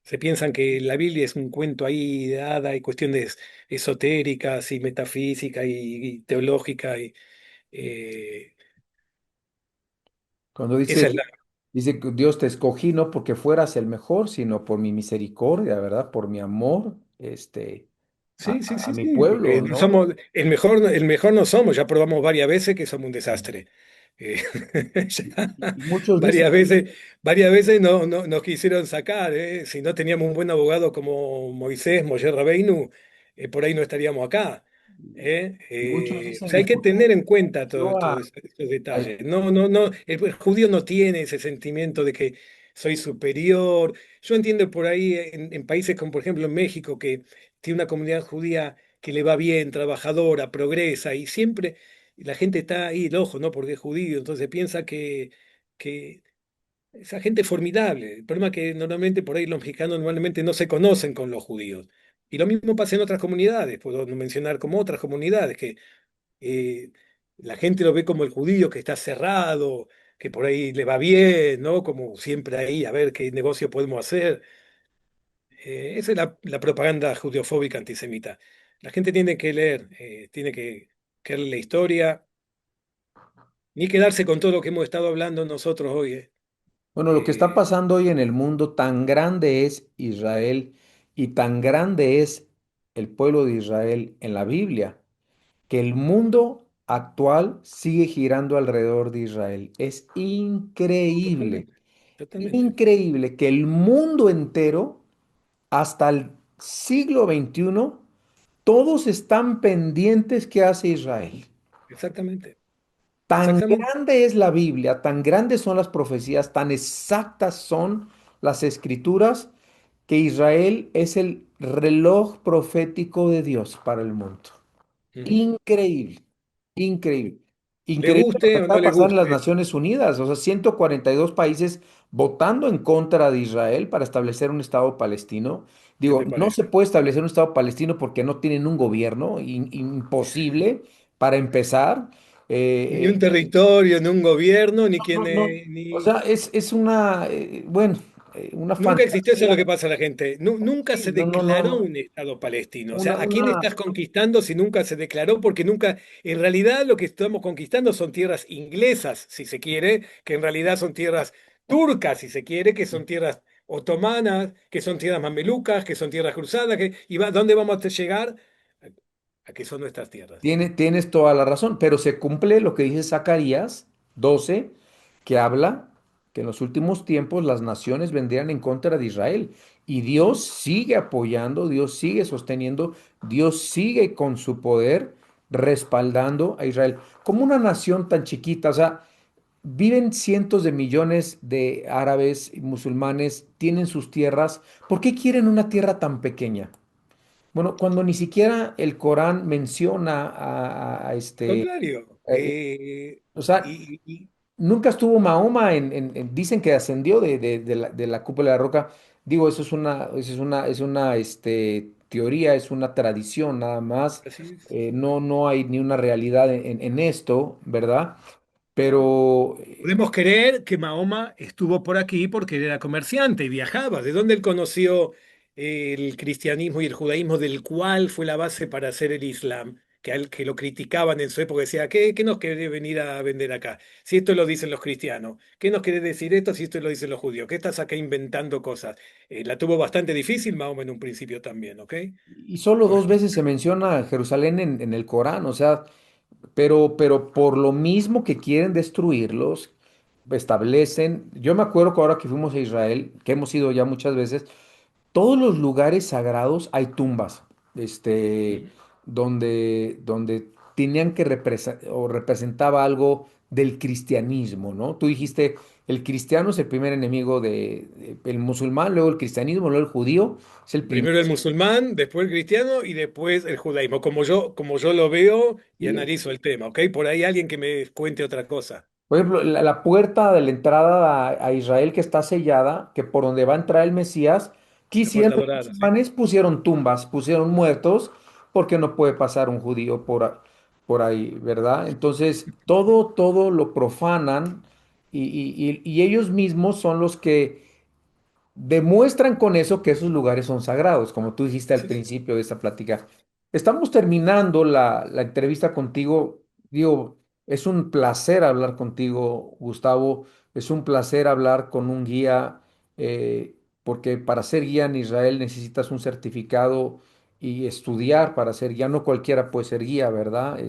Se piensan que la Biblia es un cuento ahí de hada y cuestiones esotéricas y metafísicas y teológicas. Eh, Cuando esa dice, es la... dice que Dios te escogí no porque fueras el mejor, sino por mi misericordia, ¿verdad? Por mi amor, Sí, sí, a sí, mi sí, porque pueblo, no ¿no? somos el mejor no somos, ya probamos varias veces que somos un desastre. Eh, ya Y muchos dicen, varias veces nos quisieron sacar, ¿eh? Si no teníamos un buen abogado como Moisés, Moshe Rabbeinu, por ahí no estaríamos acá. ¿Eh? y muchos O dicen, sea, ¿y hay que por qué tener en cuenta yo todos estos a- detalles. No, el judío no tiene ese sentimiento de que soy superior. Yo entiendo por ahí en países como por ejemplo en México, que tiene una comunidad judía que le va bien, trabajadora, progresa, y siempre la gente está ahí, el ojo, ¿no? Porque es judío, entonces piensa que esa gente es formidable. El problema es que normalmente por ahí los mexicanos normalmente no se conocen con los judíos. Y lo mismo pasa en otras comunidades, puedo mencionar como otras comunidades, que eh, la gente lo ve como el judío que está cerrado, que por ahí le va bien, ¿no? Como siempre ahí, a ver qué negocio podemos hacer. Esa es la propaganda judeofóbica antisemita. La gente tiene que leer, tiene que leer la historia, ni quedarse con todo lo que hemos estado hablando nosotros hoy. Bueno, lo que está Eh, pasando hoy en el mundo, tan grande es Israel y tan grande es el pueblo de Israel en la Biblia, que el mundo actual sigue girando alrededor de Israel. Es increíble, Totalmente, totalmente. increíble que el mundo entero, hasta el siglo XXI, todos están pendientes qué hace Israel. Exactamente, Tan exactamente, grande es la Biblia, tan grandes son las profecías, tan exactas son las escrituras, que Israel es el reloj profético de Dios para el mundo. ujú. Increíble, increíble. Le Increíble lo que guste o acaba no de le pasar en las guste, Naciones Unidas, o sea, 142 países votando en contra de Israel para establecer un Estado palestino. ¿qué Digo, te no se parece? puede establecer un Estado palestino porque no tienen un gobierno, imposible para empezar. Ni un Eh, territorio, ni un gobierno, ni quien, no, no. O ni... sea, es una, bueno, una Nunca existió eso, es lo fantasía. que pasa a la gente. Nunca Sí, se no, no, no, declaró no. un Estado palestino. O Una, sea, ¿a quién una, estás conquistando si nunca se declaró? Porque nunca, en realidad lo que estamos conquistando son tierras inglesas, si se quiere, que en realidad son tierras turcas, si se quiere, que son tierras otomanas, que son tierras mamelucas, que son tierras cruzadas, ¿dónde vamos a llegar? A que son nuestras tierras. tienes toda la razón, pero se cumple lo que dice Zacarías 12, que habla que en los últimos tiempos las naciones vendrían en contra de Israel. Y Dios Ujú. sigue apoyando, Dios sigue sosteniendo, Dios sigue con su poder respaldando a Israel. Como una nación tan chiquita, o sea, viven cientos de millones de árabes y musulmanes, tienen sus tierras. ¿Por qué quieren una tierra tan pequeña? Bueno, cuando ni siquiera el Corán menciona Contrario. eh, o sea, Y nunca estuvo Mahoma dicen que ascendió de la cúpula de la roca. Digo, es una, teoría, es una tradición nada más. así es. No, no hay ni una realidad en esto, ¿verdad? Pero Podemos creer que Mahoma estuvo por aquí porque él era comerciante y viajaba. ¿De dónde él conoció el cristianismo y el judaísmo, del cual fue la base para hacer el Islam? Que lo criticaban en su época, decía, ¿qué nos quiere venir a vender acá? Si esto lo dicen los cristianos, ¿qué nos quiere decir esto si esto lo dicen los judíos? ¿Qué estás acá inventando cosas? La tuvo bastante difícil Mahoma en un principio también, ¿ok? y solo dos Porque veces se menciona Jerusalén en el Corán, o sea, pero por lo mismo que quieren destruirlos, establecen, yo me acuerdo que ahora que fuimos a Israel, que hemos ido ya muchas veces, todos los lugares sagrados hay tumbas, ujú, donde tenían que o representaba algo del cristianismo, ¿no? Tú dijiste, el cristiano es el primer enemigo el musulmán, luego el cristianismo, luego el judío, es el primer. Primero el musulmán, después el cristiano y después el judaísmo, como yo lo veo y Sí. analizo el tema, ¿ok? Por ahí alguien que me cuente otra cosa. Por ejemplo, la puerta de la entrada a Israel que está sellada, que por donde va a entrar el Mesías, ¿qué La hicieron puerta los dorada, ¿sí? musulmanes? Pusieron tumbas, pusieron muertos, porque no puede pasar un judío por ahí, ¿verdad? Entonces, todo lo profanan y ellos mismos son los que demuestran con eso que esos lugares son sagrados, como tú dijiste al Sí, sí. principio de esta plática. Estamos terminando la entrevista contigo. Digo, es un placer hablar contigo, Gustavo. Es un placer hablar con un guía, porque para ser guía en Israel necesitas un certificado y estudiar para ser guía. No cualquiera puede ser guía, ¿verdad?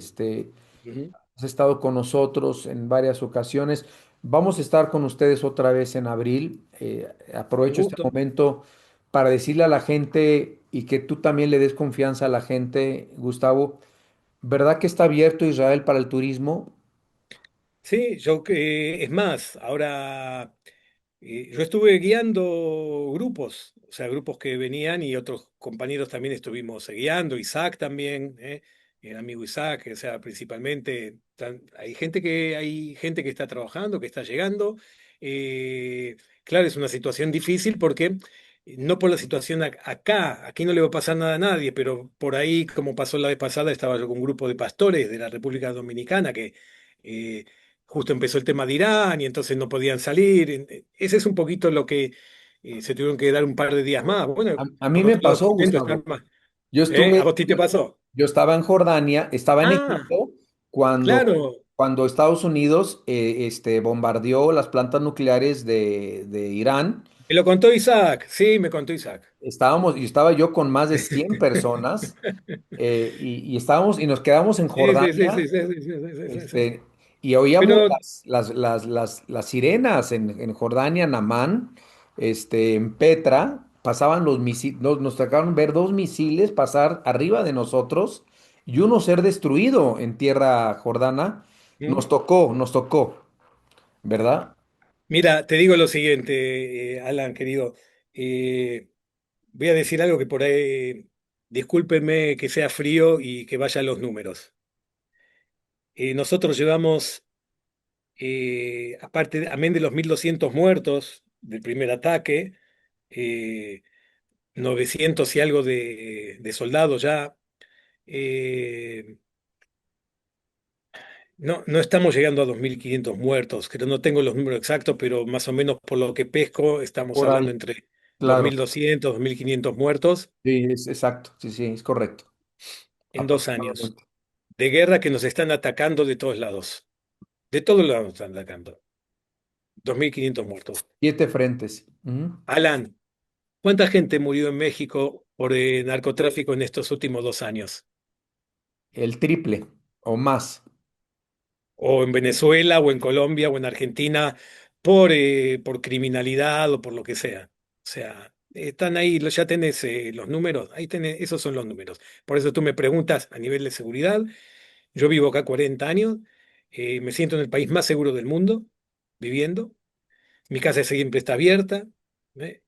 Ujú. Has estado con nosotros en varias ocasiones. Vamos a estar con ustedes otra vez en abril. Un Aprovecho este gusto. momento para decirle a la gente y que tú también le des confianza a la gente, Gustavo. ¿Verdad que está abierto Israel para el turismo? Sí, es más, ahora yo estuve guiando grupos, o sea, grupos que venían y otros compañeros también estuvimos guiando, Isaac también, el amigo Isaac, o sea, principalmente hay gente que está trabajando, que está llegando. Claro, es una situación difícil porque no por la situación acá, aquí no le va a pasar nada a nadie, pero por ahí, como pasó la vez pasada, estaba yo con un grupo de pastores de la República Dominicana que eh, justo empezó el tema de Irán y entonces no podían salir. Ese es un poquito lo que se tuvieron que dar un par de días más. Bueno, A mí por me otro lado, pasó, contento de estar Gustavo. más. Yo ¿A estuve, vos sí te pasó? yo estaba en Jordania, estaba en Ah, Egipto cuando, claro. cuando Estados Unidos bombardeó las plantas nucleares de Irán. Me lo contó Isaac. Sí, me contó Isaac. Y estaba yo con más de 100 personas, y estábamos y nos quedamos en Sí, sí, sí, sí, Jordania, sí, sí, sí, sí, sí, sí. y oíamos Pero las sirenas en Jordania, en Amán, en Petra, pasaban los misiles, nos tocaron ver dos misiles pasar arriba de nosotros y uno ser destruido en tierra jordana. ¿Mm? Nos tocó, ¿verdad? Mira, te digo lo siguiente, Alan, querido. Eh, Voy a decir algo que por ahí, discúlpenme que sea frío y que vaya a los números. Nosotros llevamos aparte, amén de los 1.200 muertos del primer ataque, eh, 900 y algo de soldados ya. eh, no estamos llegando a 2.500 muertos, creo, no tengo los números exactos, pero más o menos por lo que pesco, estamos Por hablando ahí, entre claro. 2.200, 2.500 muertos Sí, es exacto, sí, sí, es correcto. en 2 años Aproximadamente. de guerra que nos están atacando de todos lados. De todos lados nos están atacando. 2.500 muertos. 7 frentes. Ujú. Alan, ¿cuánta gente murió en México por narcotráfico en estos últimos 2 años? El triple o más. O en Venezuela, o en Colombia, o en Argentina, por criminalidad o por lo que sea. O sea, están ahí, ya tenés los números, ahí tenés, esos son los números. Por eso tú me preguntas a nivel de seguridad. Yo vivo acá 40 años, me siento en el país más seguro del mundo, viviendo. Mi casa siempre está abierta.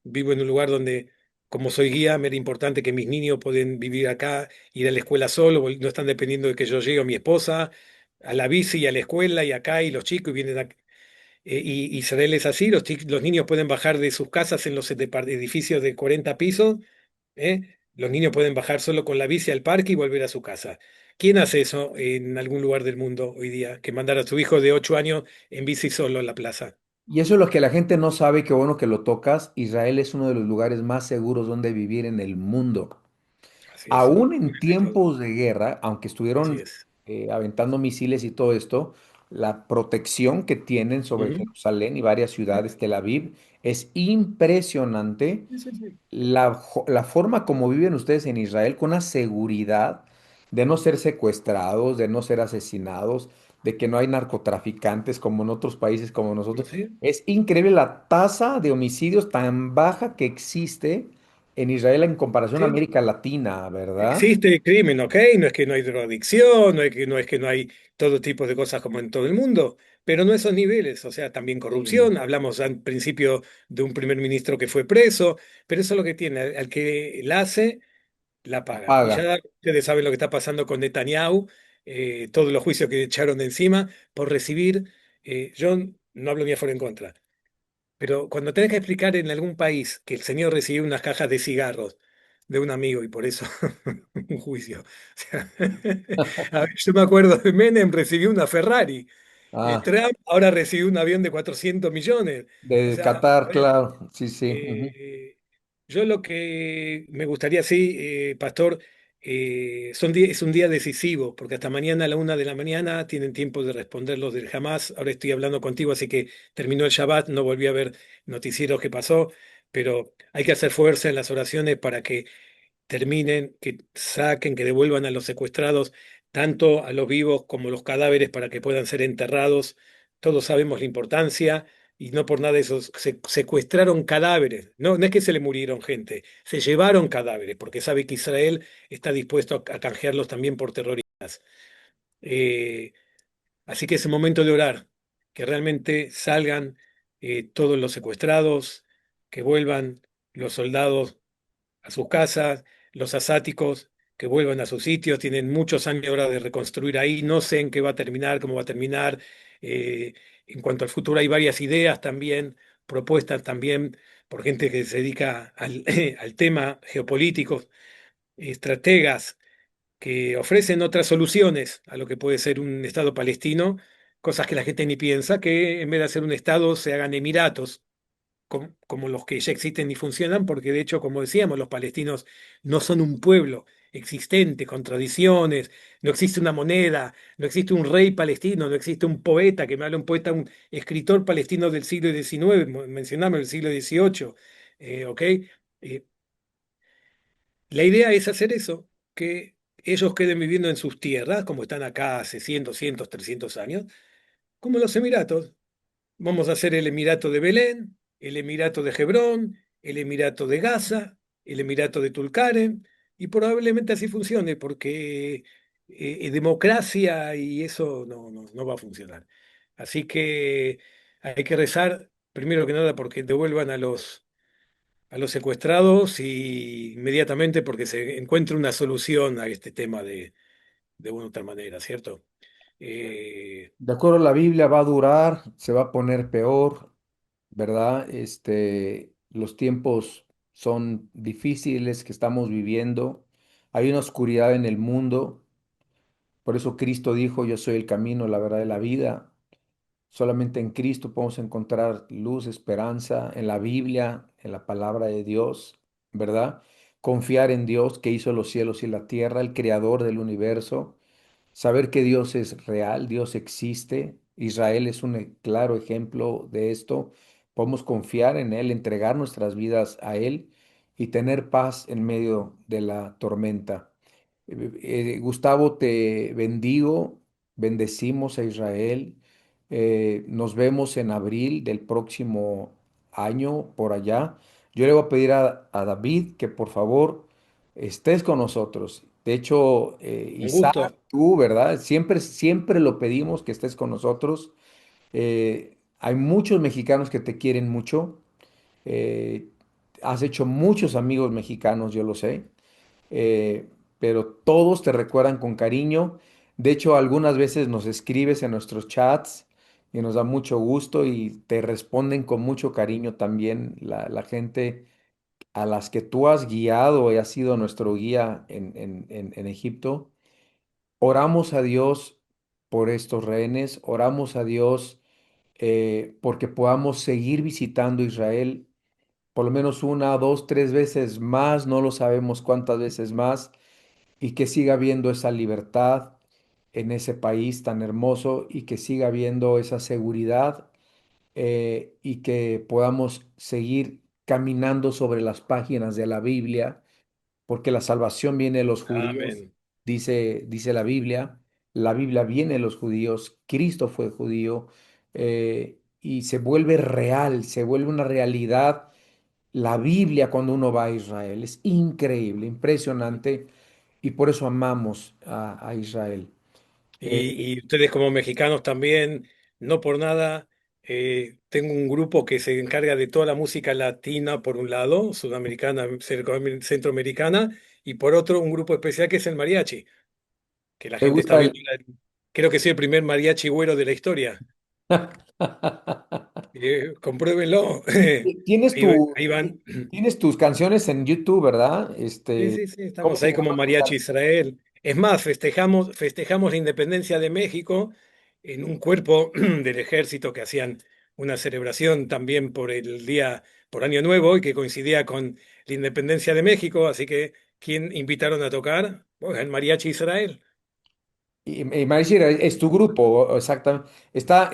Vivo en un lugar donde, como soy guía, me era importante que mis niños pueden vivir acá, ir a la escuela solo, no están dependiendo de que yo llegue o mi esposa, a la bici y a la escuela y acá, y los chicos vienen acá. Y Israel es así, los niños pueden bajar de sus casas en los edificios de 40 pisos. Los niños pueden bajar solo con la bici al parque y volver a su casa. ¿Quién hace eso en algún lugar del mundo hoy día? Que mandar a su hijo de 8 años en bici solo a la plaza. Y eso es lo que la gente no sabe, qué bueno que lo tocas. Israel es uno de los lugares más seguros donde vivir en el mundo. Así es. Aún en De todo. tiempos de guerra, aunque Así estuvieron es. aventando misiles y todo esto, la protección que tienen sobre Ujú. Jerusalén y varias ciudades, Tel Aviv, es impresionante. Sí, sí, sí. La forma como viven ustedes en Israel con una seguridad de no ser secuestrados, de no ser asesinados, de que no hay narcotraficantes como en otros países como nosotros. Sí. Es increíble la tasa de homicidios tan baja que existe en Israel en comparación a Sí. América Latina, ¿verdad? Existe crimen, ¿ok? No es que no hay drogadicción, no es que no hay todo tipo de cosas como en todo el mundo, pero no a esos niveles, o sea, también Sí. corrupción, hablamos al principio de un primer ministro que fue preso, pero eso es lo que tiene, al que la hace, la paga. Y Paga. ya ustedes saben lo que está pasando con Netanyahu, todos los juicios que echaron de encima por recibir, yo no hablo ni a favor ni en contra, pero cuando tenés que explicar en algún país que el señor recibió unas cajas de cigarros de un amigo y por eso un juicio. O sea, a ver, yo me acuerdo de Menem recibió una Ferrari. Ah, Trump ahora recibió un avión de 400 millones. O de sea, a Qatar, ver, claro. Sí, sí. Ujú. eh, yo lo que me gustaría, sí, Pastor, es un día decisivo, porque hasta mañana a la 1 de la mañana tienen tiempo de responder los del Hamas. Ahora estoy hablando contigo, así que terminó el Shabbat, no volví a ver noticieros que pasó, pero hay que hacer fuerza en las oraciones para que terminen, que saquen, que devuelvan a los secuestrados, tanto a los vivos como los cadáveres, para que puedan ser enterrados. Todos sabemos la importancia y no por nada esos secuestraron cadáveres. No, no es que se le murieron gente, se llevaron cadáveres, porque sabe que Israel está dispuesto a canjearlos también por terroristas. Eh, Así que es el momento de orar, que realmente salgan todos los secuestrados, que vuelvan los soldados a sus casas, los asáticos que vuelvan a sus sitios, tienen muchos años ahora de reconstruir ahí, no sé en qué va a terminar, cómo va a terminar. Eh, en cuanto al futuro hay varias ideas también, propuestas también por gente que se dedica al, al tema geopolítico, estrategas que ofrecen otras soluciones a lo que puede ser un Estado palestino, cosas que la gente ni piensa, que en vez de hacer un Estado se hagan emiratos como los que ya existen y funcionan, porque de hecho, como decíamos, los palestinos no son un pueblo existente, con tradiciones, no existe una moneda, no existe un rey palestino, no existe un poeta que me hable, un poeta, un escritor palestino del siglo XIX, mencionamos el siglo XVIII, ¿ok? La idea es hacer eso, que ellos queden viviendo en sus tierras, como están acá hace 100, 200, 300 años, como los Emiratos. Vamos a hacer el Emirato de Belén, el Emirato de Hebrón, el Emirato de Gaza, el Emirato de Tulkarem, y probablemente así funcione, porque democracia y eso no va a funcionar. Así que hay que rezar, primero que nada, porque devuelvan a los secuestrados y inmediatamente porque se encuentre una solución a este tema de una u otra manera, ¿cierto? Eh, De acuerdo a la Biblia va a durar, se va a poner peor, ¿verdad? Los tiempos son difíciles que estamos viviendo. Hay una oscuridad en el mundo. Por eso Cristo dijo, yo soy el camino, la verdad y la vida. Solamente en Cristo podemos encontrar luz, esperanza, en la Biblia, en la palabra de Dios, ¿verdad? Confiar en Dios que hizo los cielos y la tierra, el creador del universo. Saber que Dios es real, Dios existe. Israel es un claro ejemplo de esto. Podemos confiar en Él, entregar nuestras vidas a Él y tener paz en medio de la tormenta. Gustavo, te bendigo, bendecimos a Israel. Nos vemos en abril del próximo año por allá. Yo le voy a pedir a David que por favor estés con nosotros. De hecho, un Isaac, gusto. tú, ¿verdad? Siempre, siempre lo pedimos que estés con nosotros. Hay muchos mexicanos que te quieren mucho. Eh, Has hecho muchos amigos mexicanos, yo lo sé, eh, pero todos te recuerdan con cariño. De hecho, algunas veces nos escribes en nuestros chats y nos da mucho gusto y te responden con mucho cariño también la gente a las que tú has guiado y has sido nuestro guía en Egipto. Oramos a Dios por estos rehenes, oramos a Dios porque podamos seguir visitando Israel por lo menos una, dos, tres veces más, no lo sabemos cuántas veces más, y que siga habiendo esa libertad en ese país tan hermoso y que siga habiendo esa seguridad y que podamos seguir caminando sobre las páginas de la Biblia, porque la salvación viene de los judíos, Amén. dice la Biblia viene de los judíos, Cristo fue judío y se vuelve real, se vuelve una realidad la Biblia cuando uno va a Israel. Es increíble, impresionante y por eso amamos a Israel. Eh, Y ustedes como mexicanos también, no por nada tengo un grupo que se encarga de toda la música latina por un lado, sudamericana, centroamericana, y por otro un grupo especial que es el mariachi, que la ¿Te gente está gusta viendo. Creo que soy el primer mariachi güero de la historia. Compruébenlo. Tienes Ahí van. tienes tus canciones en YouTube, ¿verdad? Sí, sí, sí, ¿Cómo estamos se ahí como llama? Mariachi Israel. Es más, festejamos la independencia de México en un cuerpo del ejército que hacían una celebración también por el día, por Año Nuevo y que coincidía con la independencia de México. Así que, ¿quién invitaron a tocar? Pues el Mariachi Israel. Y Mariachi es tu grupo, exactamente.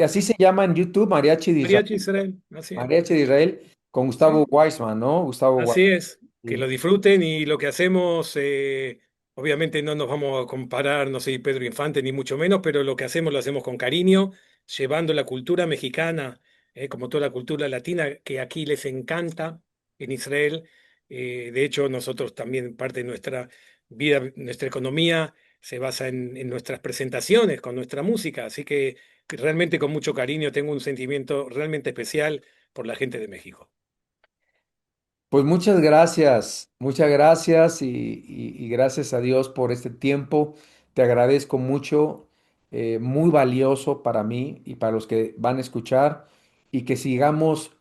Así se llama en YouTube, Mariachi de Israel. Mariachi Israel, así es. Mariachi de Israel con Gustavo Sí. Weisman, ¿no? Gustavo Así Weisman. es, que lo Sí. disfruten y lo que hacemos, obviamente no nos vamos a comparar, no soy Pedro Infante ni mucho menos, pero lo que hacemos lo hacemos con cariño, llevando la cultura mexicana, como toda la cultura latina que aquí les encanta en Israel. De hecho, nosotros también parte de nuestra vida, nuestra economía se basa en nuestras presentaciones, con nuestra música, así que realmente con mucho cariño tengo un sentimiento realmente especial por la gente de México. Pues muchas gracias y gracias a Dios por este tiempo. Te agradezco mucho, muy valioso para mí y para los que van a escuchar y que sigamos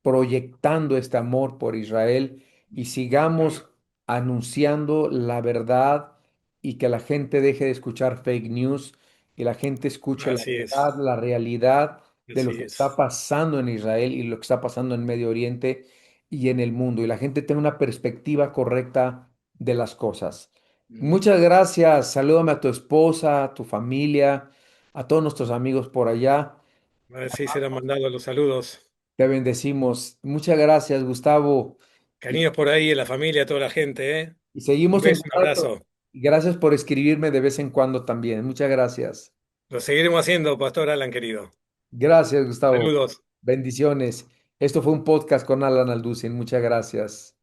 proyectando este amor por Israel y sigamos anunciando la verdad y que la gente deje de escuchar fake news y la gente escuche la Así es. verdad, la realidad de lo Así que está es. pasando en Israel y lo que está pasando en Medio Oriente y en el mundo y la gente tenga una perspectiva correcta de las cosas. Mm. Muchas gracias. Salúdame a tu esposa, a tu familia, a todos nuestros amigos por allá. Así serán mandados los saludos. Te bendecimos. Muchas gracias, Gustavo. Y, Cariños por ahí, a la familia, a toda la gente, ¿eh? y Un seguimos en beso, un contacto. abrazo. Y gracias por escribirme de vez en cuando también. Muchas gracias. Lo seguiremos haciendo, Pastor Alan, querido. Gracias, Gustavo. Saludos. Bendiciones. Esto fue un podcast con Alan Alducin. Muchas gracias.